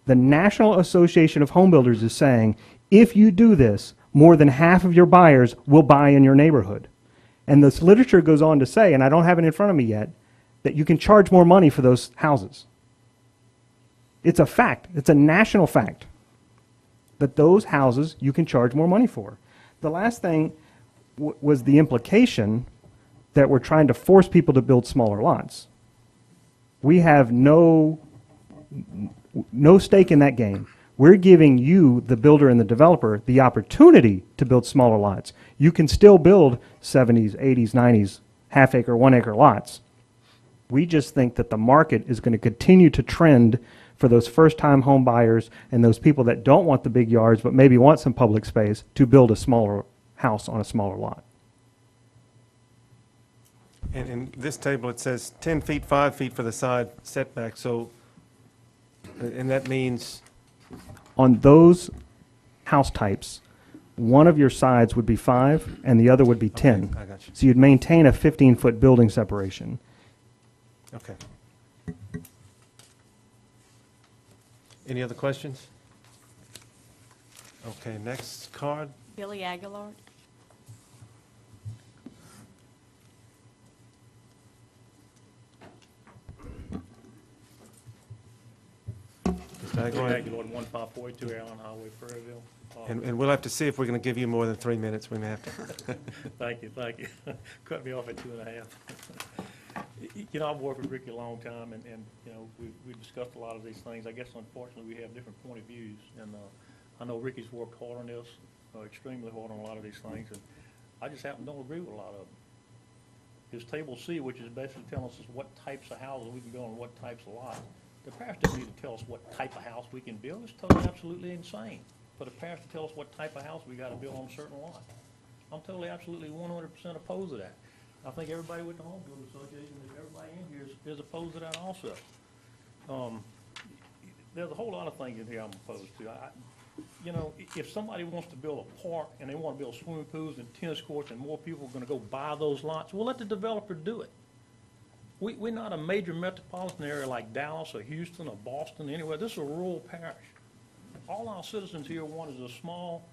E: The National Association of Home Builders is saying, if you do this, more than half of your buyers will buy in your neighborhood. And this literature goes on to say, and I don't have it in front of me yet, that you can charge more money for those houses. It's a fact. It's a national fact that those houses you can charge more money for. The last thing was the implication that we're trying to force people to build smaller lots. We have no stake in that game. We're giving you, the builder and the developer, the opportunity to build smaller lots. You can still build 70s, 80s, 90s, half-acre, 1-acre lots. We just think that the market is going to continue to trend for those first-time home buyers and those people that don't want the big yards but maybe want some public space to build a smaller house on a smaller lot.
A: And in this table, it says 10 feet, 5 feet for the side setback, so, and that means,
E: On those house types, one of your sides would be 5 and the other would be 10.
A: I got you.
E: So you'd maintain a 15-foot building separation.
A: okay. Any other questions? Okay, next card.
C: Billy Aguilar.
A: Mr. Aguilar.
T: Aguilar, 1542 Airline Highway, Prairieville.
A: And we'll have to see if we're going to give you more than 3 minutes. We may have to.
T: Thank you. Cut me off at 2.5. You know, I've worked with Ricky a long time, and you know, we've discussed a lot of these things. I guess unfortunately, we have different point of views, and I know Ricky's worked hard on this, extremely hard on a lot of these things, and I just don't agree with a lot of them. His Table C, which is basically telling us what types of houses we can build and what types of lots. The parish doesn't need to tell us what type of house we can build. It's totally absolutely insane for the parish to tell us what type of house we got to build on a certain lot. I'm totally absolutely 100% opposed to that. I think everybody with the Home Builders Association, everybody everybody in here is opposed to that also. There's a whole lot of things in here I'm opposed to. You know, if somebody wants to build a park and they want to build swimming pools and tennis courts and more people are going to go buy those lots, well, let the developer do it. We're not a major metropolitan area like Dallas or Houston or Boston, anywhere. This is a rural parish. All our citizens here want is a small,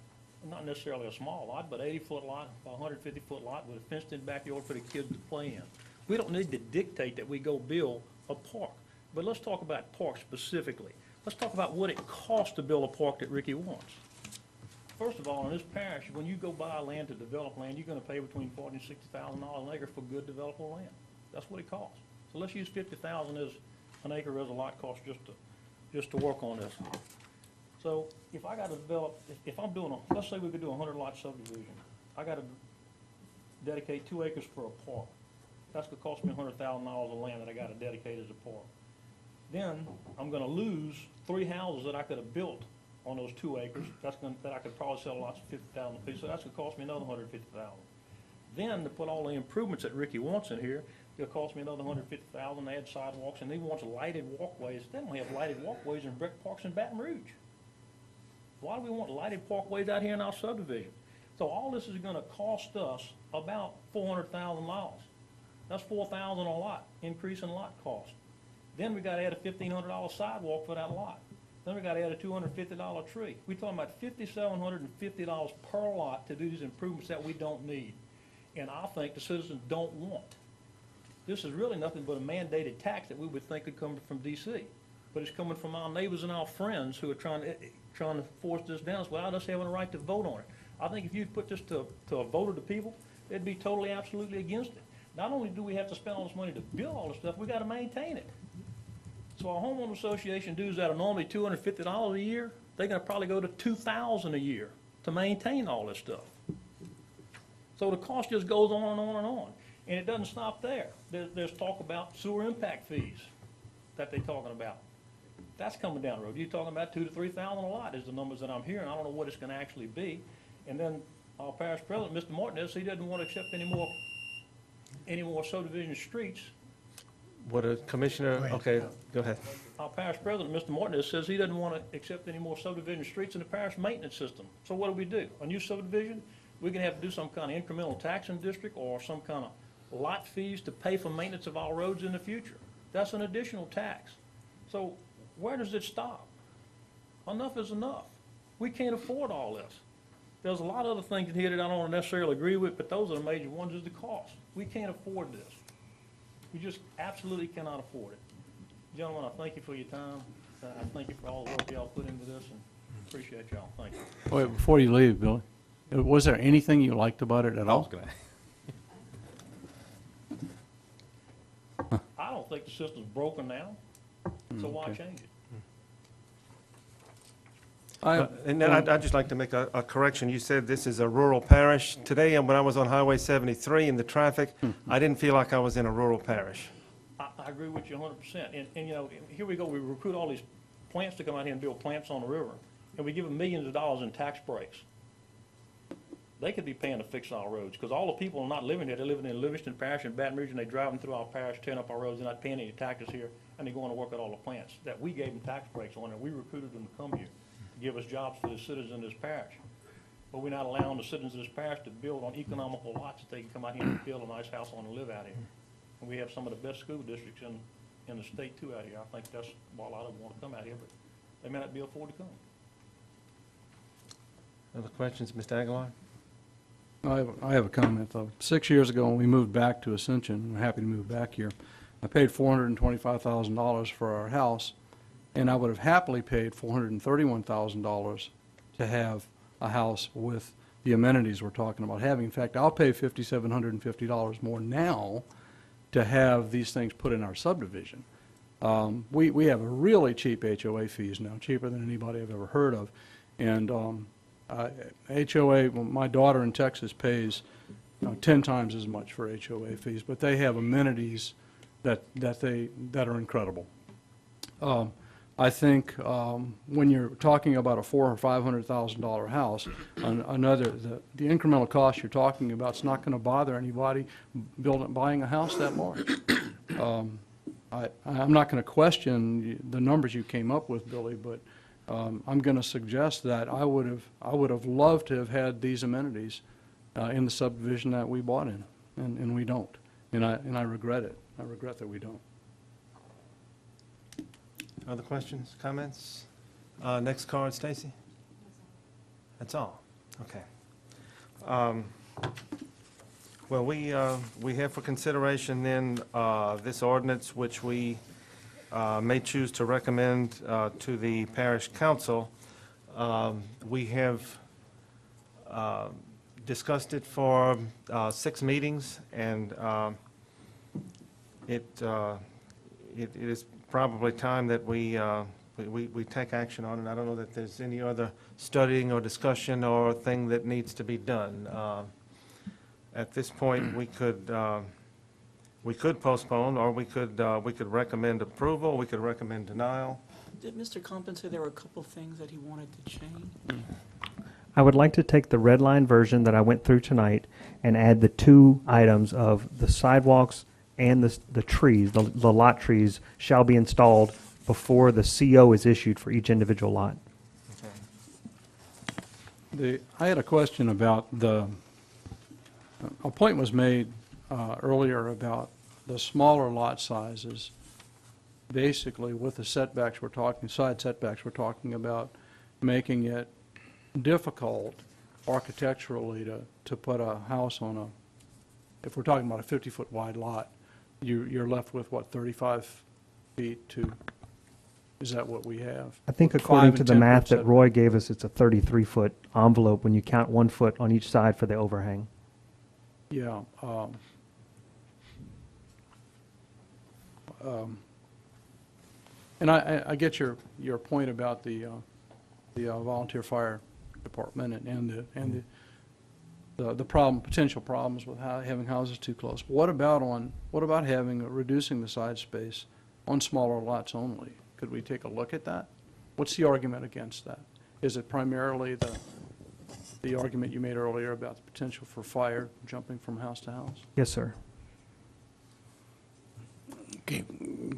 T: not necessarily a small lot, but 80-foot lot, a 150-foot lot with a fenced-in backyard for the kids to play in. We don't need to dictate that we go build a park. But let's talk about parks specifically. Let's talk about what it costs to build a park that Ricky wants. First of all, in this parish, when you go buy land to develop land, you're gonna pay between $40,000 and $60,000 an acre for good developable land. That's what it costs. So let's use $50,000 as an acre as a lot cost just to work on this. So if I gotta develop, if I'm doing let's say we could do a 100-lot subdivision. I gotta dedicate 2 acres for a park. That's gonna cost me $100,000 of land that I gotta dedicate as a park. Then I'm gonna lose 3 houses that I could have built on those 2 acres. That I could probably sell lots for $50,000 a piece, so that's gonna cost me another $150,000. Then to put all the improvements that Ricky wants in here, it'll cost me another $150,000 to add sidewalks, and he wants lighted walkways. They don't have lighted walkways in brick parks in Baton Rouge. Why do we want lighted walkways out here in our subdivision? So all this is gonna cost us about $400,000. That's $4,000 a lot, increase in lot cost. Then we gotta add a $1,500 sidewalk for that lot. Then we gotta add a $250 tree. We're talking about $5,750 per lot to do these improvements that we don't need. And I think the citizens don't want. This is really nothing but a mandated tax that we would think could come from DC. But it's coming from our neighbors and our friends who are trying to force this down without us having a right to vote on it. I think if you put this to a vote of the people, they'd be totally, absolutely against it. Not only do we have to spend all this money to build all this stuff, we gotta maintain it. So our homeowner association dues that are normally $250 a year, they're gonna probably go to $2,000 a year to maintain all this stuff. So the cost just goes on and on and on. And it doesn't stop there. There's talk about sewer impact fees that they're talking about. That's coming down the road. You're talking about $2,000 to $3,000 a lot is the numbers that I'm hearing. I don't know what it's gonna actually be. And then our parish president, Mr. Martinez, he doesn't want to accept any more subdivision streets.
A: What a commissioner, okay, go ahead.
T: Our parish president, Mr. Martinez, says he doesn't want to accept any more subdivision streets in the parish maintenance system. So what do? A new subdivision, we're gonna have to do some kind of incremental taxing district or some kind of lot fees to pay for maintenance of our roads in the future. That's an additional tax. So where does it stop? Enough is enough. We can't afford all this. There's a lot of other things in here that I don't necessarily agree with, but those are the major ones is the cost. We can't afford this. We just absolutely cannot afford it. Gentlemen, I thank you for your time. I thank you for all the work y'all put into this and appreciate y'all. Thank you.
G: Wait, before you leave, Billy, was there anything you liked about it at all?
T: I don't think the system's broken now, so why
G: Okay.
T: change it?
A: And then I'd just like to make a correction. You said this is a rural parish. Today, when I was on Highway 73 in the traffic, I didn't feel like I was in a rural parish.
T: I agree with you 100%. And you know, here we go, we recruit all these plants to come out here and build plants on the river, and we give them millions of dollars in tax breaks. They could be paying to fix our roads, because all the people are not living here. They're living in Livingston Parish and Baton Rouge, and they're driving through our parish, tearing up our roads, and not paying any taxes here, and they're going to work at all the plants that we gave them tax breaks on, and we recruited them to come here to give us jobs for the citizens in this parish. But we're not allowing the citizens of this parish to build on economical lots that they can come out here and build a nice house on and live out here. And we have some of the best school districts in the state too out here. I think that's why a lot of them want to come out here, but they may not be able to afford to come.
A: Other questions, Mr. Aguilar?
G: I have a comment, though. 6 years ago, when we moved back to Ascension, I'm happy to move back here, I paid $425,000 for our house, and I would have happily paid $431,000 to have a house with the amenities we're talking about having. In fact, I'll pay $5,750 more now to have these things put in our subdivision. We have a really cheap HOA fees now, cheaper than anybody I've ever heard of. And HOA, well, my daughter in Texas pays 10 times as much for HOA fees, but they have amenities that are incredible. I think when you're talking about a $400,000 or $500,000 house, the incremental cost you're talking about is not going to bother anybody buying a house that large. I'm not going to question the numbers you came up with, Billy, but I'm going to suggest that I would have loved to have had these amenities in the subdivision that we bought in, and we don't. And I regret it. I regret that we don't.
A: Other questions, comments? Next card, Stacy? That's all? Okay. Well, we have for consideration then this ordinance, which we may choose to recommend to the parish council. We have discussed it for 6 meetings, and it is probably time that we take action on it. I don't know that there's any other studying or discussion or thing that needs to be done. At this point, we could postpone, or we could recommend approval, we could recommend denial.
J: Did Mr. Compton say there were a couple things that he wanted to change?
E: I would like to take the red line version that I went through tonight and add the 2 items of the sidewalks and the trees, the lot trees shall be installed before the CO is issued for each individual lot.
G: I had a question about a point was made earlier about the smaller lot sizes. Basically, with the setbacks side setbacks, we're talking about making it difficult architecturally to put a house on if we're talking about a 50-foot wide lot, you're left with, what, 35 feet to, is that what we have?
E: I think
G: With
E: according
G: 5
E: to
G: and
E: the
G: 10
E: math
G: foot
E: that Roy gave us, it's a 33-foot envelope when you count 1 foot on each side for the overhang.
G: Yeah. And I get your point about the volunteer fire department and the potential problems with having houses too close. What about reducing the side space on smaller lots only? Could we take a look at that? What's the argument against that? Is it primarily the argument you made earlier about the potential for fire jumping from house to house?
E: Yes, sir.
I: Okay,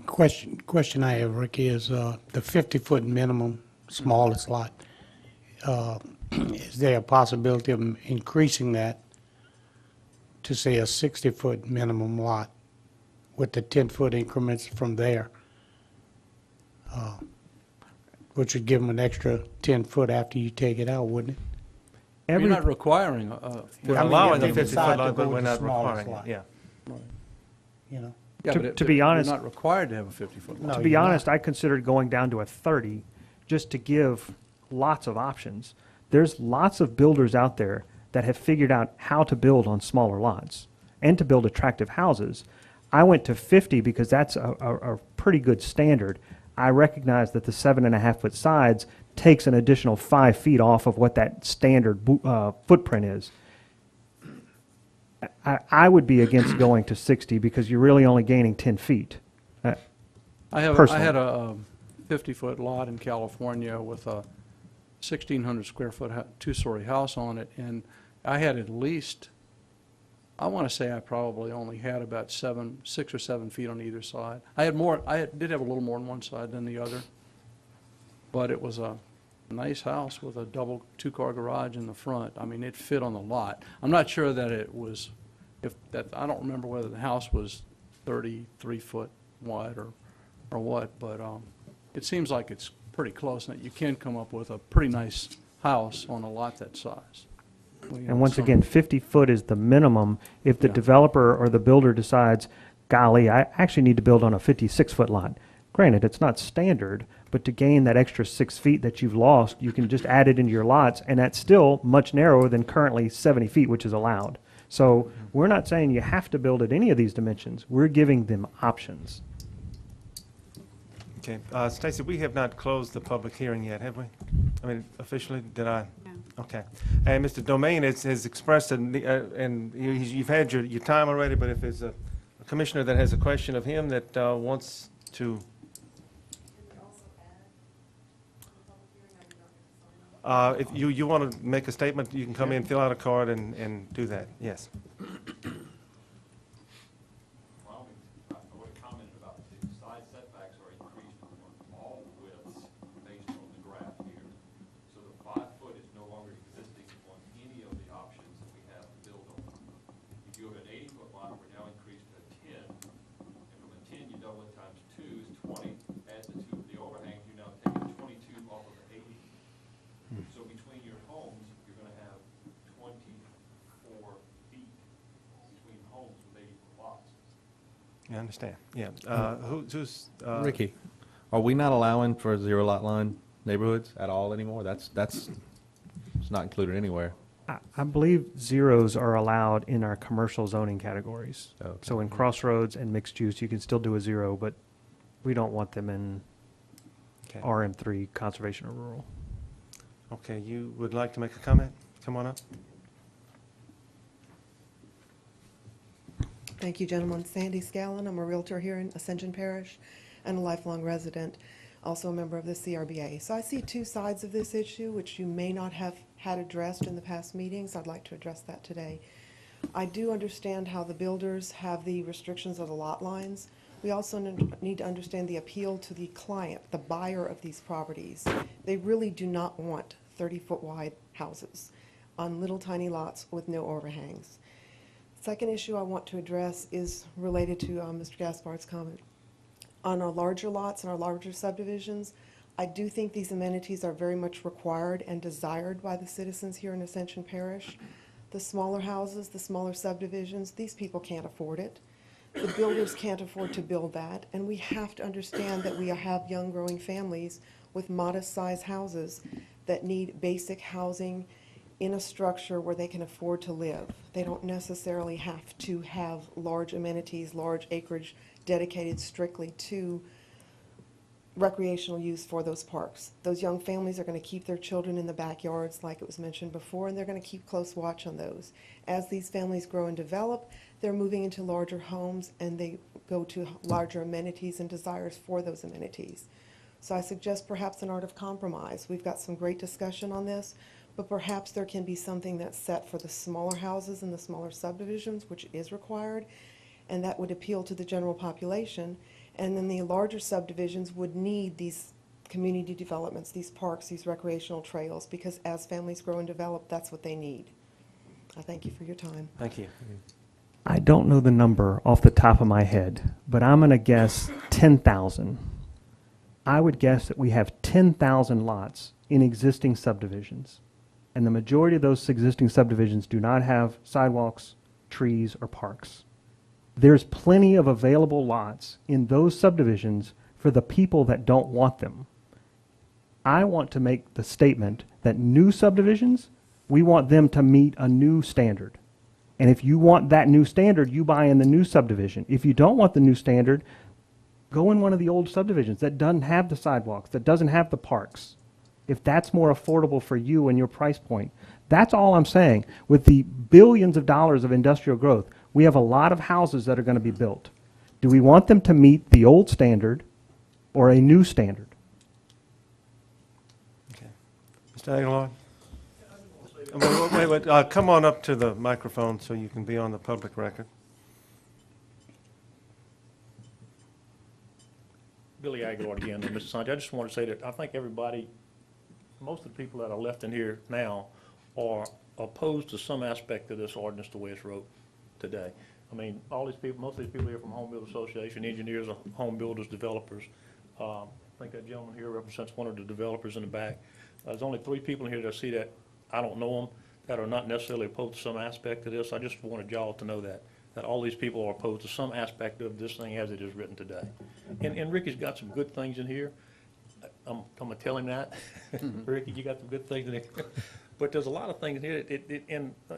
I: question I have, Rick, is the 50-foot minimum smallest lot. Is there a possibility of increasing that to, say, a 60-foot minimum lot with the 10-foot increments from there? Which would give them an extra 10 foot after you take it out, wouldn't it?
G: You're not requiring
A: We're allowing the 50-foot lot, but we're not requiring it, yeah.
I: You know?
G: Yeah, but
E: to be honest,
G: you're not required to have a 50-foot lot.
E: to be honest, I considered going down to a 30 just to give lots of options. There's lots of builders out there that have figured out how to build on smaller lots and to build attractive houses. I went to 50 because that's a pretty good standard. I recognize that the 7.5-foot sides takes an additional 5 feet off of what that standard footprint is. I would be against going to 60 because you're really only gaining 10 feet.
G: I had a 50-foot lot in California with a 1,600 square foot 2-story house on it, and I had at least, I want to say I probably only had about 6 or 7 feet on either side. I did have a little more on one side than the other, but it was a nice house with a double 2-car garage in the front. I mean, it fit on the lot. I'm not sure that it was, I don't remember whether the house was 33 foot wide or what, but it seems like it's pretty close, and that you can come up with a pretty nice house on a lot that size.
E: And once again, 50 foot is the minimum. If the developer or the builder decides, golly, I actually need to build on a 56-foot lot. Granted, it's not standard, but to gain that extra 6 feet that you've lost, you can just add it into your lots, and that's still much narrower than currently 70 feet, which is allowed. So we're not saying you have to build at any of these dimensions. We're giving them options.
A: Okay, Stacy, we have not closed the public hearing yet, have we? I mean, officially, did I?
C: No.
A: Okay. And Mr. Domain has expressed, and you've had your time already, but if there's a commissioner that has a question of him that wants to. If you want to make a statement, you can come in, fill out a card, and do that, yes. I understand, yeah. Who's?
F: Ricky, are we not allowing for zero lot line neighborhoods at all anymore? That's it's not included anywhere.
E: I believe zeros are allowed in our commercial zoning categories.
F: Okay.
E: So in crossroads and mixed use, you can still do a zero, but we don't want them in
A: Okay.
E: RM3, conservation or rural.
A: Okay, you would like to make a comment? Come on up.
U: Thank you, gentlemen. Sandy Scallon, I'm a realtor here in Ascension Parish and a lifelong resident, also a member of the CRBA. So I see two sides of this issue, which you may not have had addressed in the past meetings. I'd like to address that today. I do understand how the builders have the restrictions of the lot lines. We also need to understand the appeal to the client, the buyer of these properties. They really do not want 30-foot wide houses on little tiny lots with no overhangs. Second issue I want to address is related to Mr. Gaspard's comment. On our larger lots and our larger subdivisions, I do think these amenities are very much required and desired by the citizens here in Ascension Parish. The smaller houses, the smaller subdivisions, these people can't afford it. The builders can't afford to build that, and we have to understand that we have young growing families with modest-sized houses that need basic housing in a structure where they can afford to live. They don't necessarily have to have large amenities, large acreage dedicated strictly to recreational use for those parks. Those young families are going to keep their children in the backyards, like it was mentioned before, and they're going to keep close watch on those. As these families grow and develop, they're moving into larger homes, and they go to larger amenities and desires for those amenities. So I suggest perhaps an art of compromise. We've got some great discussion on this, but perhaps there can be something that's set for the smaller houses and the smaller subdivisions, which is required, and that would appeal to the general population. And then the larger subdivisions would need these community developments, these parks, these recreational trails, because as families grow and develop, that's what they need. I thank you for your time.
A: Thank you.
E: I don't know the number off the top of my head, but I'm going to guess 10,000. I would guess that we have 10,000 lots in existing subdivisions, and the majority of those existing subdivisions do not have sidewalks, trees, or parks. There's plenty of available lots in those subdivisions for the people that don't want them. I want to make the statement that new subdivisions, we want them to meet a new standard. And if you want that new standard, you buy in the new subdivision. If you don't want the new standard, go in one of the old subdivisions that doesn't have the sidewalks, that doesn't have the parks. If that's more affordable for you and your price point, that's all I'm saying. With the billions of dollars of industrial growth, we have a lot of houses that are going to be built. Do we want them to meet the old standard or a new standard?
A: Okay. Mr. Aguilar? Wait, come on up to the microphone so you can be on the public record.
T: Billy Aguilar again, Mr. Sanchez. I just want to say that I think everybody, most of the people that are left in here now are opposed to some aspect of this ordinance the way it's wrote today. I mean, all these people, most of these people here from Home Builders Association, engineers, home builders, developers. I think that gentleman here represents one of the developers in the back. There's only 3 people in here that see that, I don't know them, that are not necessarily opposed to some aspect of this. I just wanted y'all to know that all these people are opposed to some aspect of this thing as it is written today. And Ricky's got some good things in here. I'm gonna tell him that. Ricky, you got some good things in here. But there's a lot of things in here,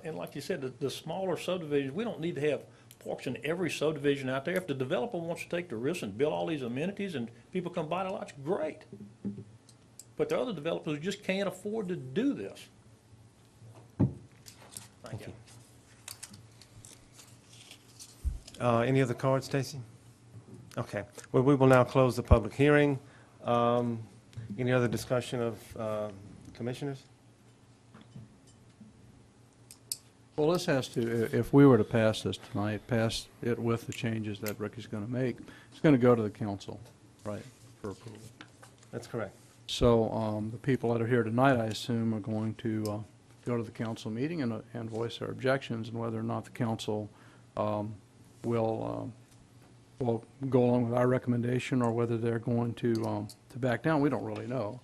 T: and like you said, the smaller subdivisions, we don't need to have parks in every subdivision out there. If the developer wants to take the risk and build all these amenities and people come buy the lots, great. But there are other developers who just can't afford to do this. Thank you.
A: Any other cards, Stacy? Okay. Well, we will now close the public hearing. Any other discussion of commissioners?
G: Well, this has to, if we were to pass this tonight, pass it with the changes that Ricky's going to make, it's going to go to the council, right, for approval.
A: That's correct.
G: So the people that are here tonight, I assume, are going to go to the council meeting and voice their objections, and whether or not the council will go along with our recommendation, or whether they're going to back down, we don't really know.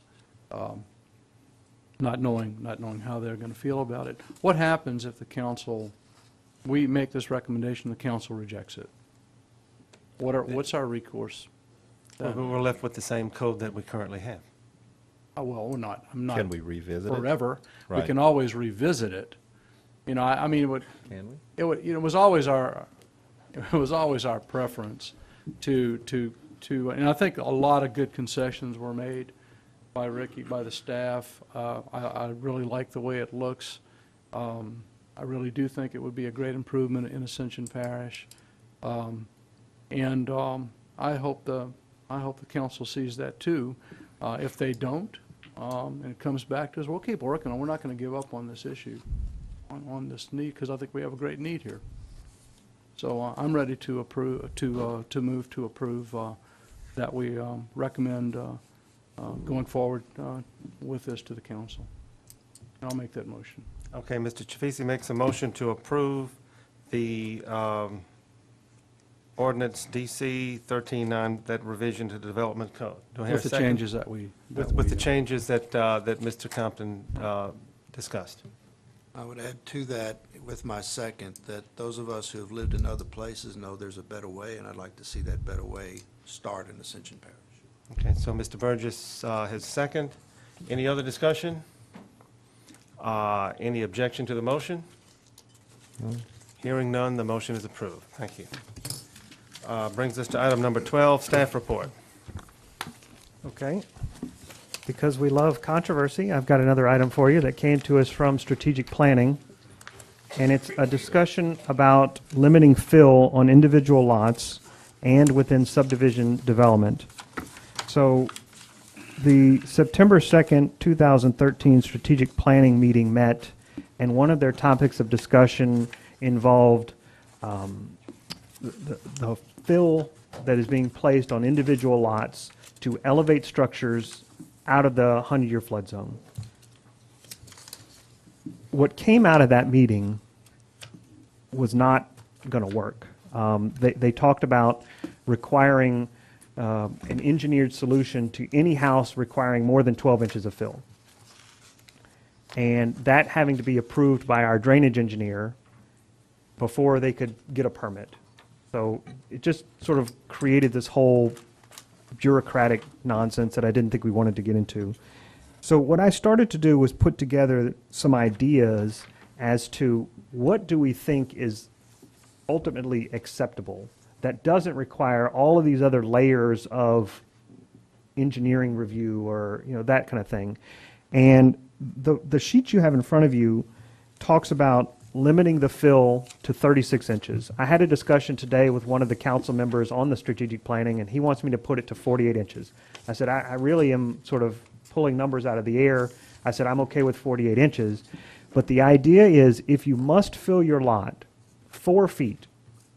G: Not knowing how they're going to feel about it. What happens if the council, we make this recommendation, the council rejects it? What's our recourse?
A: We're left with the same code that we currently have.
G: Well, I'm not.
F: Can we revisit it?
G: Forever. We
F: Right.
G: can always revisit it. You know, I mean,
F: Can we?
G: it was always our preference to, and I think a lot of good concessions were made by Ricky, by the staff. I really like the way it looks. I really do think it would be a great improvement in Ascension Parish. And I hope the council sees that too. If they don't, and it comes back to us, we'll keep working on it. We're not going to give up on this issue, on this need, because I think we have a great need here. So I'm ready to approve, to move to approve that we recommend going forward with this to the council. And I'll make that motion.
A: Okay, Mr. Chafisi makes a motion to approve the ordinance DC 13-9, that revision to the development code. Do I hear a
G: With the
A: second?
G: changes that we.
A: With the changes that Mr. Compton discussed.
B: I would add to that, with my second, that those of us who have lived in other places know there's a better way, and I'd like to see that better way start in Ascension Parish.
A: Okay, so Mr. Burgess has second. Any other discussion? Any objection to the motion? Hearing none, the motion is approved. Thank you. Brings us to item number 12, staff report.
E: Okay. Because we love controversy, I've got another item for you that came to us from strategic planning. And it's a discussion about limiting fill on individual lots and within subdivision development. So the September 2nd, 2013 strategic planning meeting met, and one of their topics of discussion involved the fill that is being placed on individual lots to elevate structures out of the 100-year flood zone. What came out of that meeting was not going to work. They talked about requiring an engineered solution to any house requiring more than 12 inches of fill. And that having to be approved by our drainage engineer before they could get a permit. So it just sort of created this whole bureaucratic nonsense that I didn't think we wanted to get into. So what I started to do was put together some ideas as to what do we think is ultimately acceptable that doesn't require all of these other layers of engineering review or that kind of thing. And the sheet you have in front of you talks about limiting the fill to 36 inches. I had a discussion today with one of the council members on the strategic planning, and he wants me to put it to 48 inches. I said, I really am sort of pulling numbers out of the air. I said, I'm okay with 48 inches. But the idea is if you must fill your lot 4 feet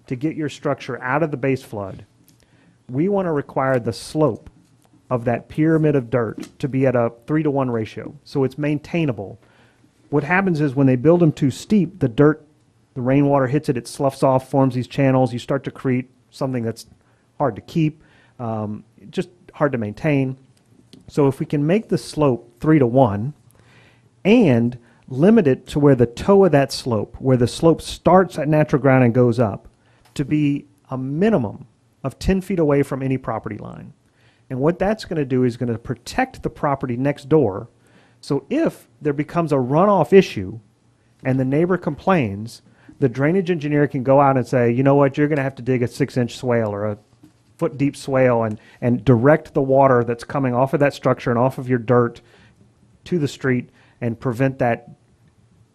E: to get your structure out of the base flood, we want to require the slope of that pyramid of dirt to be at a 3-to-1 ratio, so it's maintainable. What happens is when they build them too steep, the dirt, the rainwater hits it, it sloughs off, forms these channels. You start to create something that's hard to keep, just hard to maintain. So if we can make the slope 3-to-1 and limit it to where the toe of that slope, where the slope starts at natural ground and goes up, to be a minimum of 10 feet away from any property line. And what that's going to do is going to protect the property next door. So if there becomes a runoff issue and the neighbor complains, the drainage engineer can go out and say, you know what, you're going to have to dig a 6-inch swale or a foot-deep swale and direct the water that's coming off of that structure and off of your dirt to the street and prevent that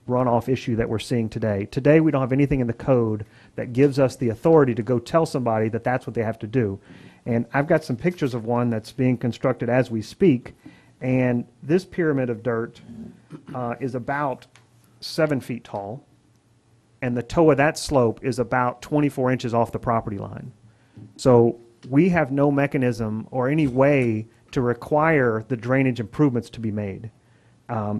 E: runoff issue that we're seeing today. Today, we don't have anything in the code that gives us the authority to go tell somebody that that's what they have to do. And I've got some pictures of one that's being constructed as we speak. And this pyramid of dirt is about 7 feet tall, and the toe of that slope is about 24 inches off the property line. So we have no mechanism or any way to require the drainage improvements to be made.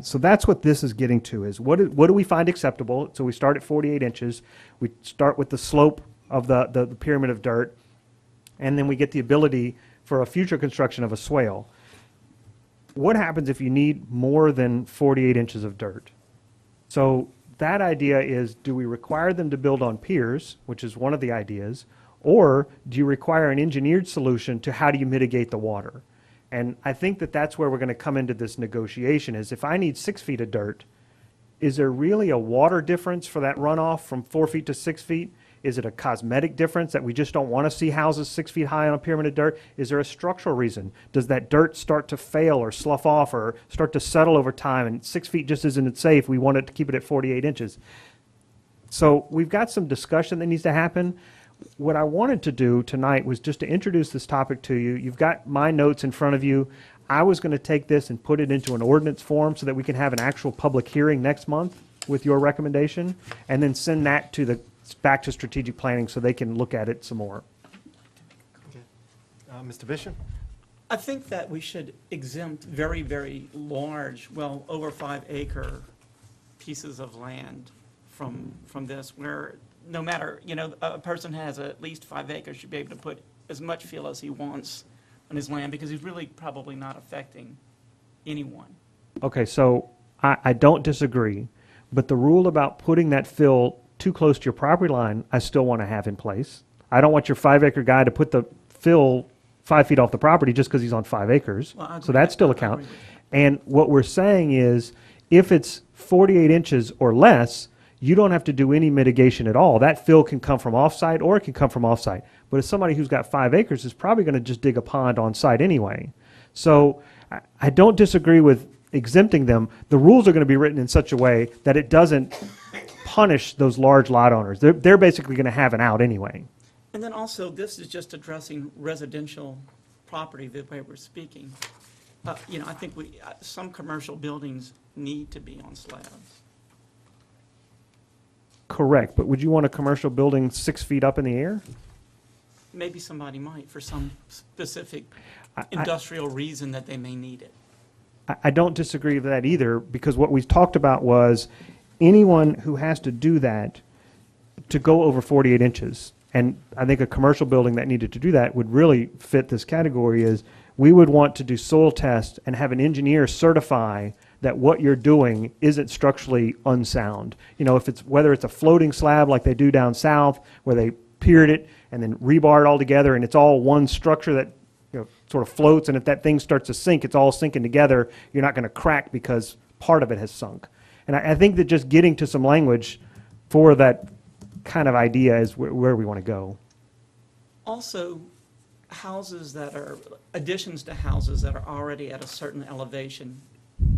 E: So that's what this is getting to, is what do we find acceptable? So we start at 48 inches. We start with the slope of the pyramid of dirt, and then we get the ability for a future construction of a swale. What happens if you need more than 48 inches of dirt? So that idea is, do we require them to build on piers, which is one of the ideas, Or do you require an engineered solution to how do you mitigate the water? And I think that that's where we're going to come into this negotiation is if I need 6 feet of dirt, is there really a water difference for that runoff from 4 feet to 6 feet? Is it a cosmetic difference that we just don't want to see houses 6 feet high on a pyramid of dirt? Is there a structural reason? Does that dirt start to fail or slough off or start to settle over time and 6 feet just isn't safe? We want it to keep it at 48 inches. So we've got some discussion that needs to happen. What I wanted to do tonight was just to introduce this topic to you. You've got my notes in front of you. I was going to take this and put it into an ordinance form so that we can have an actual public hearing next month with your recommendation, and then send that to back to strategic planning so they can look at it some more.
A: Mr. Bishop?
D: I think that we should exempt very, very large, well, over 5 acre pieces of land from this, where no matter, a person has at least 5 acres should be able to put as much fill as he wants on his land, because he's really probably not affecting anyone.
E: Okay, so I don't disagree, but the rule about putting that fill too close to your property line, I still want to have in place. I don't want your 5 acre guy to put the fill 5 feet off the property just because he's on 5 acres.
D: Well, I agree
E: So that's
D: with
E: still a
D: that. I
E: count.
D: agree with
E: And what we're saying is, if it's 48 inches or less, you don't have to do any mitigation at all. That fill can come from off-site or it can come from off-site. But if somebody who's got 5 acres is probably going to just dig a pond on-site anyway. So I don't disagree with exempting them. The rules are going to be written in such a way that it doesn't punish those large lot owners. They're basically going to have an out anyway.
D: And then also, this is just addressing residential property the way we're speaking. I think some commercial buildings need to be on slabs.
E: Correct, but would you want a commercial building 6 feet up in the air?
D: Maybe somebody might, for some specific
E: I-
D: industrial reason that they may need it.
E: I don't disagree with that either, because what we talked about was anyone who has to do that to go over 48 inches, and I think a commercial building that needed to do that would really fit this category, is we would want to do soil tests and have an engineer certify that what you're doing isn't structurally unsound. Whether it's a floating slab like they do down south, where they piered it and then rebar it all together and it's all one structure that sort of floats, and if that thing starts to sink, it's all sinking together. You're not going to crack because part of it has sunk. And I think that just getting to some language for that kind of idea is where we want to go.
D: Also, additions to houses that are already at a certain elevation,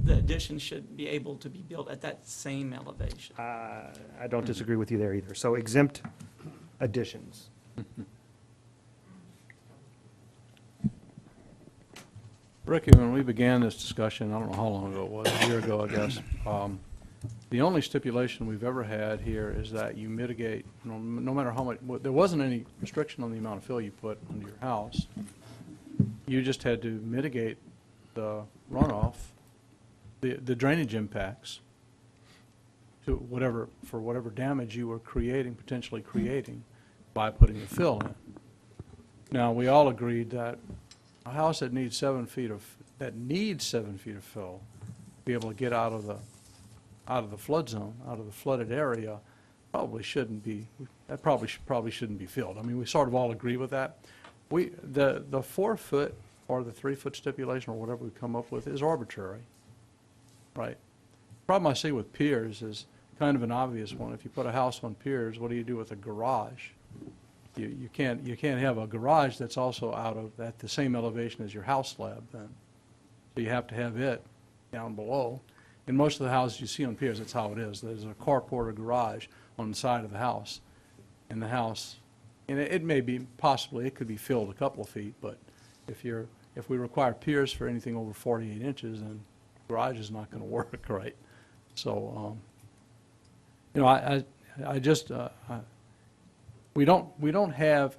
D: the addition should be able to be built at that same elevation.
E: I don't disagree with you there either. So exempt additions.
G: Ricky, when we began this discussion, I don't know how long ago it was, a year ago, I guess, the only stipulation we've ever had here is that you mitigate, no matter how much, there wasn't any restriction on the amount of fill you put into your house. You just had to mitigate the runoff, the drainage impacts to for whatever damage you were potentially creating by putting the fill in. Now, we all agreed that a house that needs 7 feet of fill, be able to get out of the flood zone, out of the flooded area, probably shouldn't be filled. I mean, we sort of all agree with that. The 4 foot or the 3 foot stipulation or whatever we come up with is arbitrary, right? The problem I see with piers is kind of an obvious one. If you put a house on piers, what do you do with a garage? You can't have a garage that's also at the same elevation as your house slab then. So you have to have it down below. In most of the houses you see on piers, that's how it is. There's a carport or garage on the side of the house. And the house, and it may be, possibly, it could be filled a couple of feet, but if we require piers for anything over 48 inches, then garage is not going to work, right? So, I just, we don't have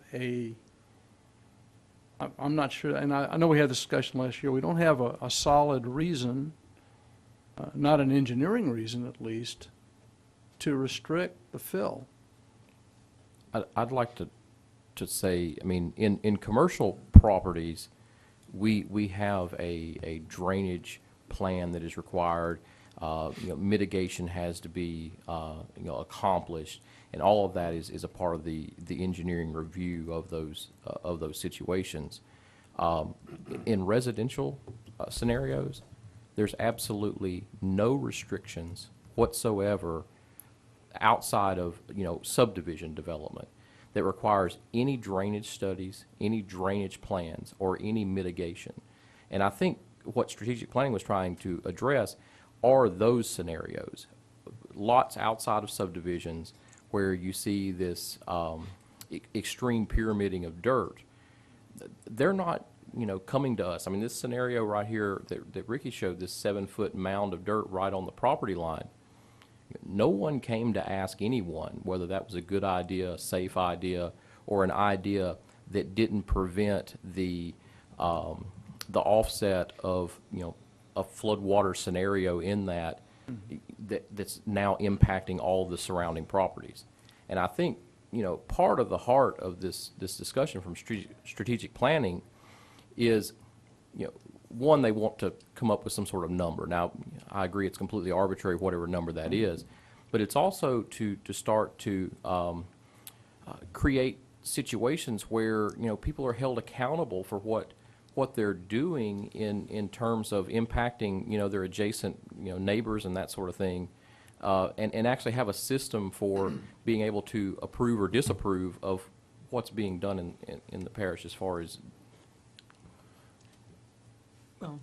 G: I'm not sure, and I know we had this discussion last year, we don't have a solid reason, not an engineering reason at least, to restrict the fill.
H: I'd like to say, I mean, in commercial properties, we have a drainage plan that is required. Mitigation has to be accomplished, And all of that is a part of the engineering review of those situations. In residential scenarios, there's absolutely no restrictions whatsoever outside of, subdivision development that requires any drainage studies, any drainage plans, or any mitigation. And I think what strategic planning was trying to address are those scenarios. Lots outside of subdivisions where you see this extreme pyramiding of dirt. They're not, coming to us. I mean, this scenario right here that Ricky showed, this 7-foot mound of dirt right on the property line, no one came to ask anyone whether that was a good idea, a safe idea, or an idea that didn't prevent the offset of, a floodwater scenario in that's now impacting all of the surrounding properties. And I think, part of the heart of this discussion from strategic planning is, one, they want to come up with some sort of number. Now, I agree it's completely arbitrary, whatever number that is, but it's also to start to create situations where, people are held accountable for what they're doing in terms of impacting, their adjacent, neighbors and that sort of thing, and actually have a system for being able to approve or disapprove of what's being done in the parish as far as.
D: Well,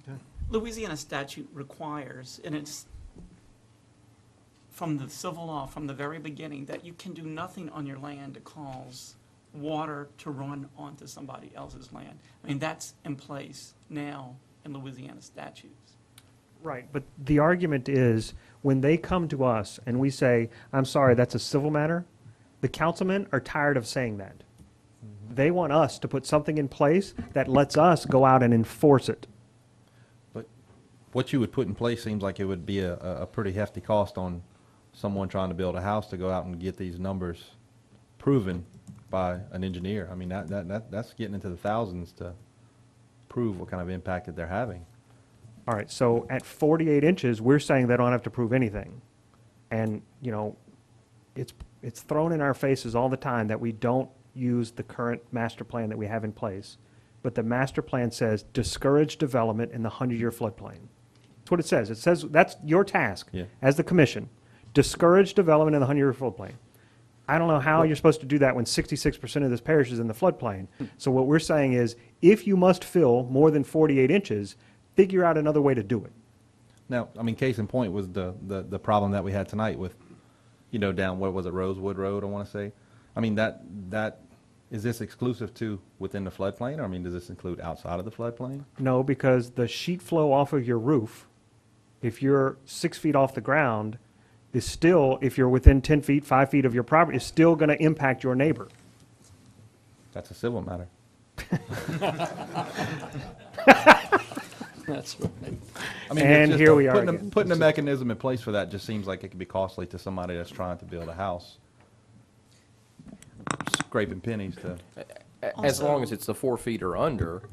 D: Louisiana statute requires, and it's from the civil law, from the very beginning, that you can do nothing on your land to cause water to run onto somebody else's land. I mean, that's in place now in Louisiana statutes.
E: Right, but the argument is, when they come to us and we say, I'm sorry, that's a civil matter, the councilmen are tired of saying that. They want us to put something in place that lets us go out and enforce it.
F: But what you would put in place seems like it would be a pretty hefty cost on someone trying to build a house to go out and get these numbers proven by an engineer. I mean, that's getting into the thousands to prove what kind of impact that they're having.
E: All right, so at 48 inches, we're saying they don't have to prove anything. And, it's thrown in our faces all the time that we don't use the current master plan that we have in place. But the master plan says discourage development in the 100-year floodplain. That's what it says. It says that's your task as the commission. Discourage development in the 100-year floodplain. I don't know how you're supposed to do that when 66% of this parish is in the floodplain. So what we're saying is, if you must fill more than 48 inches, figure out another way to do it.
F: Now, I mean, case in point was the problem that we had tonight with, down, what was it, Rosewood Road, I want to say. I mean, that is this exclusive to within the floodplain, or I mean, does this include outside of the floodplain?
E: No, because the sheet flow off of your roof, if you're 6 feet off the ground, is still, if you're within 10 feet, 5 feet of your property, is still going to impact your neighbor.
F: That's a civil matter.
G: That's right.
F: I mean,
E: and here we are
F: putting a mechanism in place for that just seems like it could be costly to somebody that's trying to build a house. Scraping pennies to.
H: As long as it's the 4 feet or under,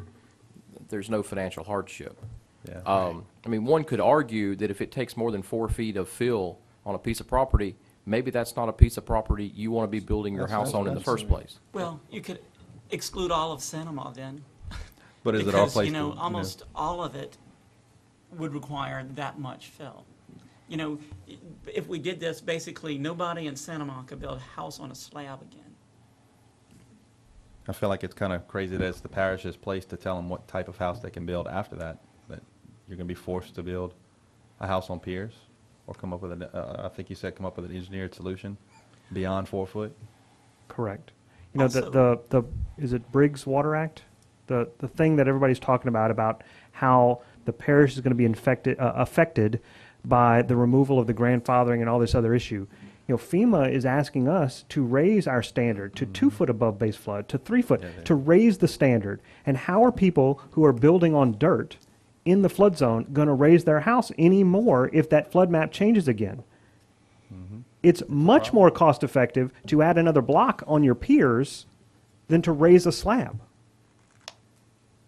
H: there's no financial hardship.
F: Yeah.
H: I mean, one could argue that if it takes more than 4 feet of fill on a piece of property, maybe that's not a piece of property you want to be building your house on in the first place.
D: Well, you could exclude all of Cinema then.
F: But is it our place
D: Because,
F: to,
D: almost all of it would require that much fill. If we did this, basically, nobody in Cinema could build a house on a slab again.
F: I feel like it's kind of crazy that it's the parish's place to tell them what type of house they can build after that. That you're going to be forced to build a house on piers, or come up with I think you said come up with an engineered solution beyond 4 foot.
E: Correct. The is it Briggs Water Act? The thing that everybody's talking about how the parish is going to be affected by the removal of the grandfathering and all this other issue. FEMA is asking us to raise our standard to 2 foot above base flood, to 3 foot, to raise the standard. And how are people who are building on dirt in the flood zone going to raise their house anymore if that flood map changes again? It's much more cost effective to add another block on your piers than to raise a slab.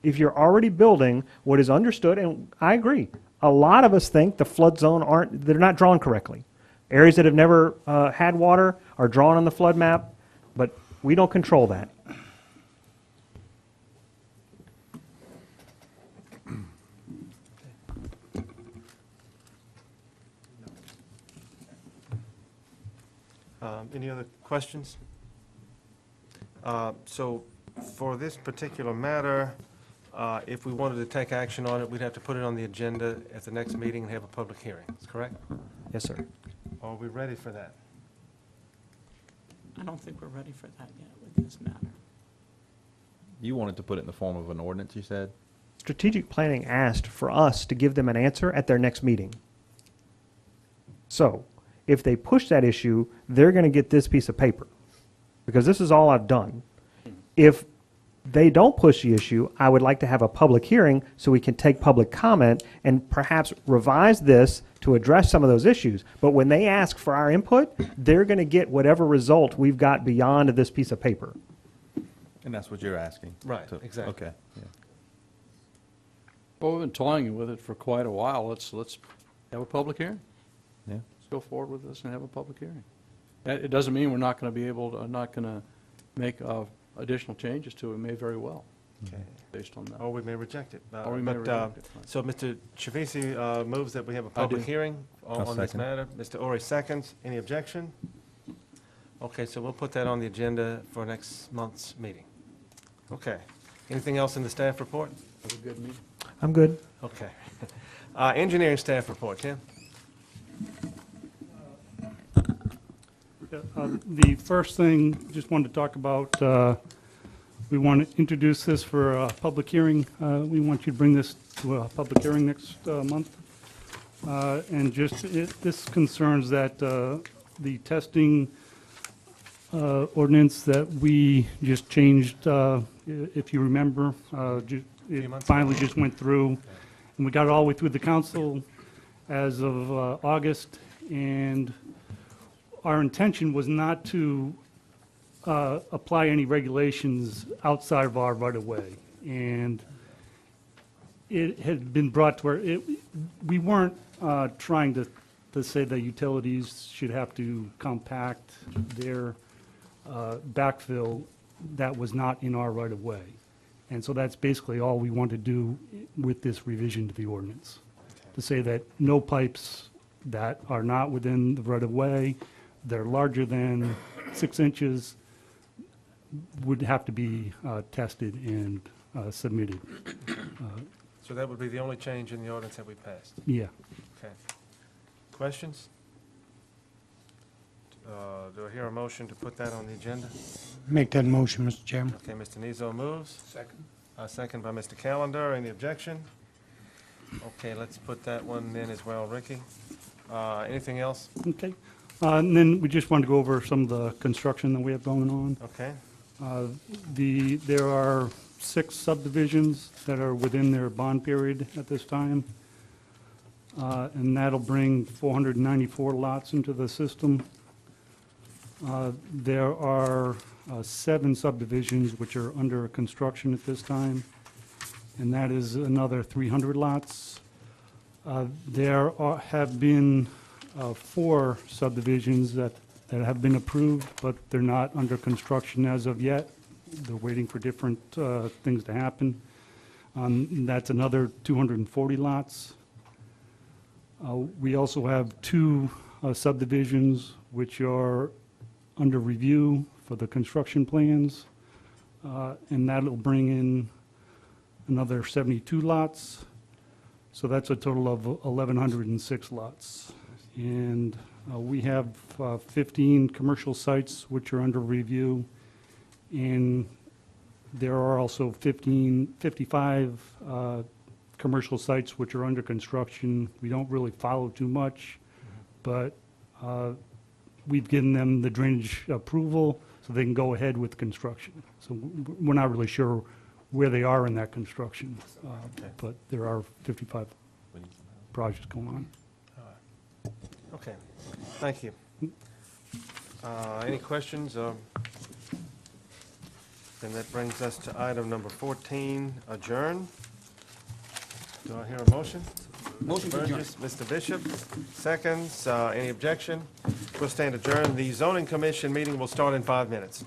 E: If you're already building what is understood, and I agree, a lot of us think the flood zone they're not drawn correctly. Areas that have never had water are drawn on the flood map, but we don't control that.
A: Any other questions? So for this particular matter, if we wanted to take action on it, we'd have to put it on the agenda at the next meeting and have a public hearing. Is correct?
E: Yes, sir.
A: Are we ready for that?
D: I don't think we're ready for that yet with this matter.
F: You wanted to put it in the form of an ordinance, you said?
E: Strategic planning asked for us to give them an answer at their next meeting. So, if they push that issue, they're going to get this piece of paper, because this is all I've done. If they don't push the issue, I would like to have a public hearing so we can take public comment and perhaps revise this to address some of those issues. But when they ask for our input, they're going to get whatever result we've got beyond this piece of paper.
F: And that's what you're asking?
A: Right, exactly.
F: Okay, yeah.
G: Well, we've been toying with it for quite a while. Let's have a public hearing.
F: Yeah.
G: Let's go forward with this and have a public hearing. It doesn't mean we're not going to be able to, not going to make additional changes to it. We may very well,
A: Okay.
G: based on that.
A: Or we may reject it.
G: Or we may reject it, right.
A: So Mr. Chavisi moves that we have a public
G: do.
A: hearing
F: I'll
A: on this
F: second.
A: matter. Mr. Ori seconds. Any objection? Okay, so we'll put that on the agenda for next month's meeting. Okay. Anything else in the staff report?
G: Have a good meeting.
E: I'm good.
A: Okay. Engineering staff report, Tim?
M: The first thing, just wanted to talk about, we want to introduce this for a public hearing. We want you to bring this to a public hearing next month. And just, this concerns that the testing ordinance that we just changed, if you remember, it finally just went through, and we got it all the way through the council as of August, and our intention was not to apply any regulations outside of our right-of-way. And it had been brought to where we weren't trying to say that utilities should have to compact their backfill that was not in our right-of-way. And so that's basically all we want to do with this revision to the ordinance, to say that no pipes that are not within the right-of-way, they're larger than 6 inches, would have to be tested and submitted.
A: So that would be the only change in the ordinance that we passed?
M: Yeah.
A: Okay. Questions? Do I hear a motion to put that on the agenda?
J: Make that motion, Mr. Chairman.
A: Okay, Mr. Nizo moves.
J: Second.
A: Second by Mr. Calendar. Any objection? Okay, let's put that one in as well. Ricky? Anything else?
M: Okay. And then we just wanted to go over some of the construction that we have going on.
A: Okay.
M: There are 6 subdivisions that are within their bond period at this time. And that'll bring 494 lots into the system. There are 7 subdivisions which are under construction at this time, and that is another 300 lots. There have been 4 subdivisions that have been approved, but they're not under construction as of yet. They're waiting for different things to happen. That's another 240 lots. We also have 2 subdivisions which are under review for the construction plans, and that'll bring in another 72 lots. So that's a total of 1,106 lots. And we have 15 commercial sites which are under review, and there are also 55 commercial sites which are under construction. We don't really follow too much, but we've given them the drainage approval so they can go ahead with construction. So we're not really sure where they are in that construction, but there are 55 projects going on.
A: Okay, thank you. Any questions? Then that brings us to item number 14, adjourn. Do I hear a motion?
J: Motion to adjourn.
A: Burgess, Mr. Bishop, seconds. Any objection? We'll stand adjourned. The zoning commission meeting will start in 5 minutes.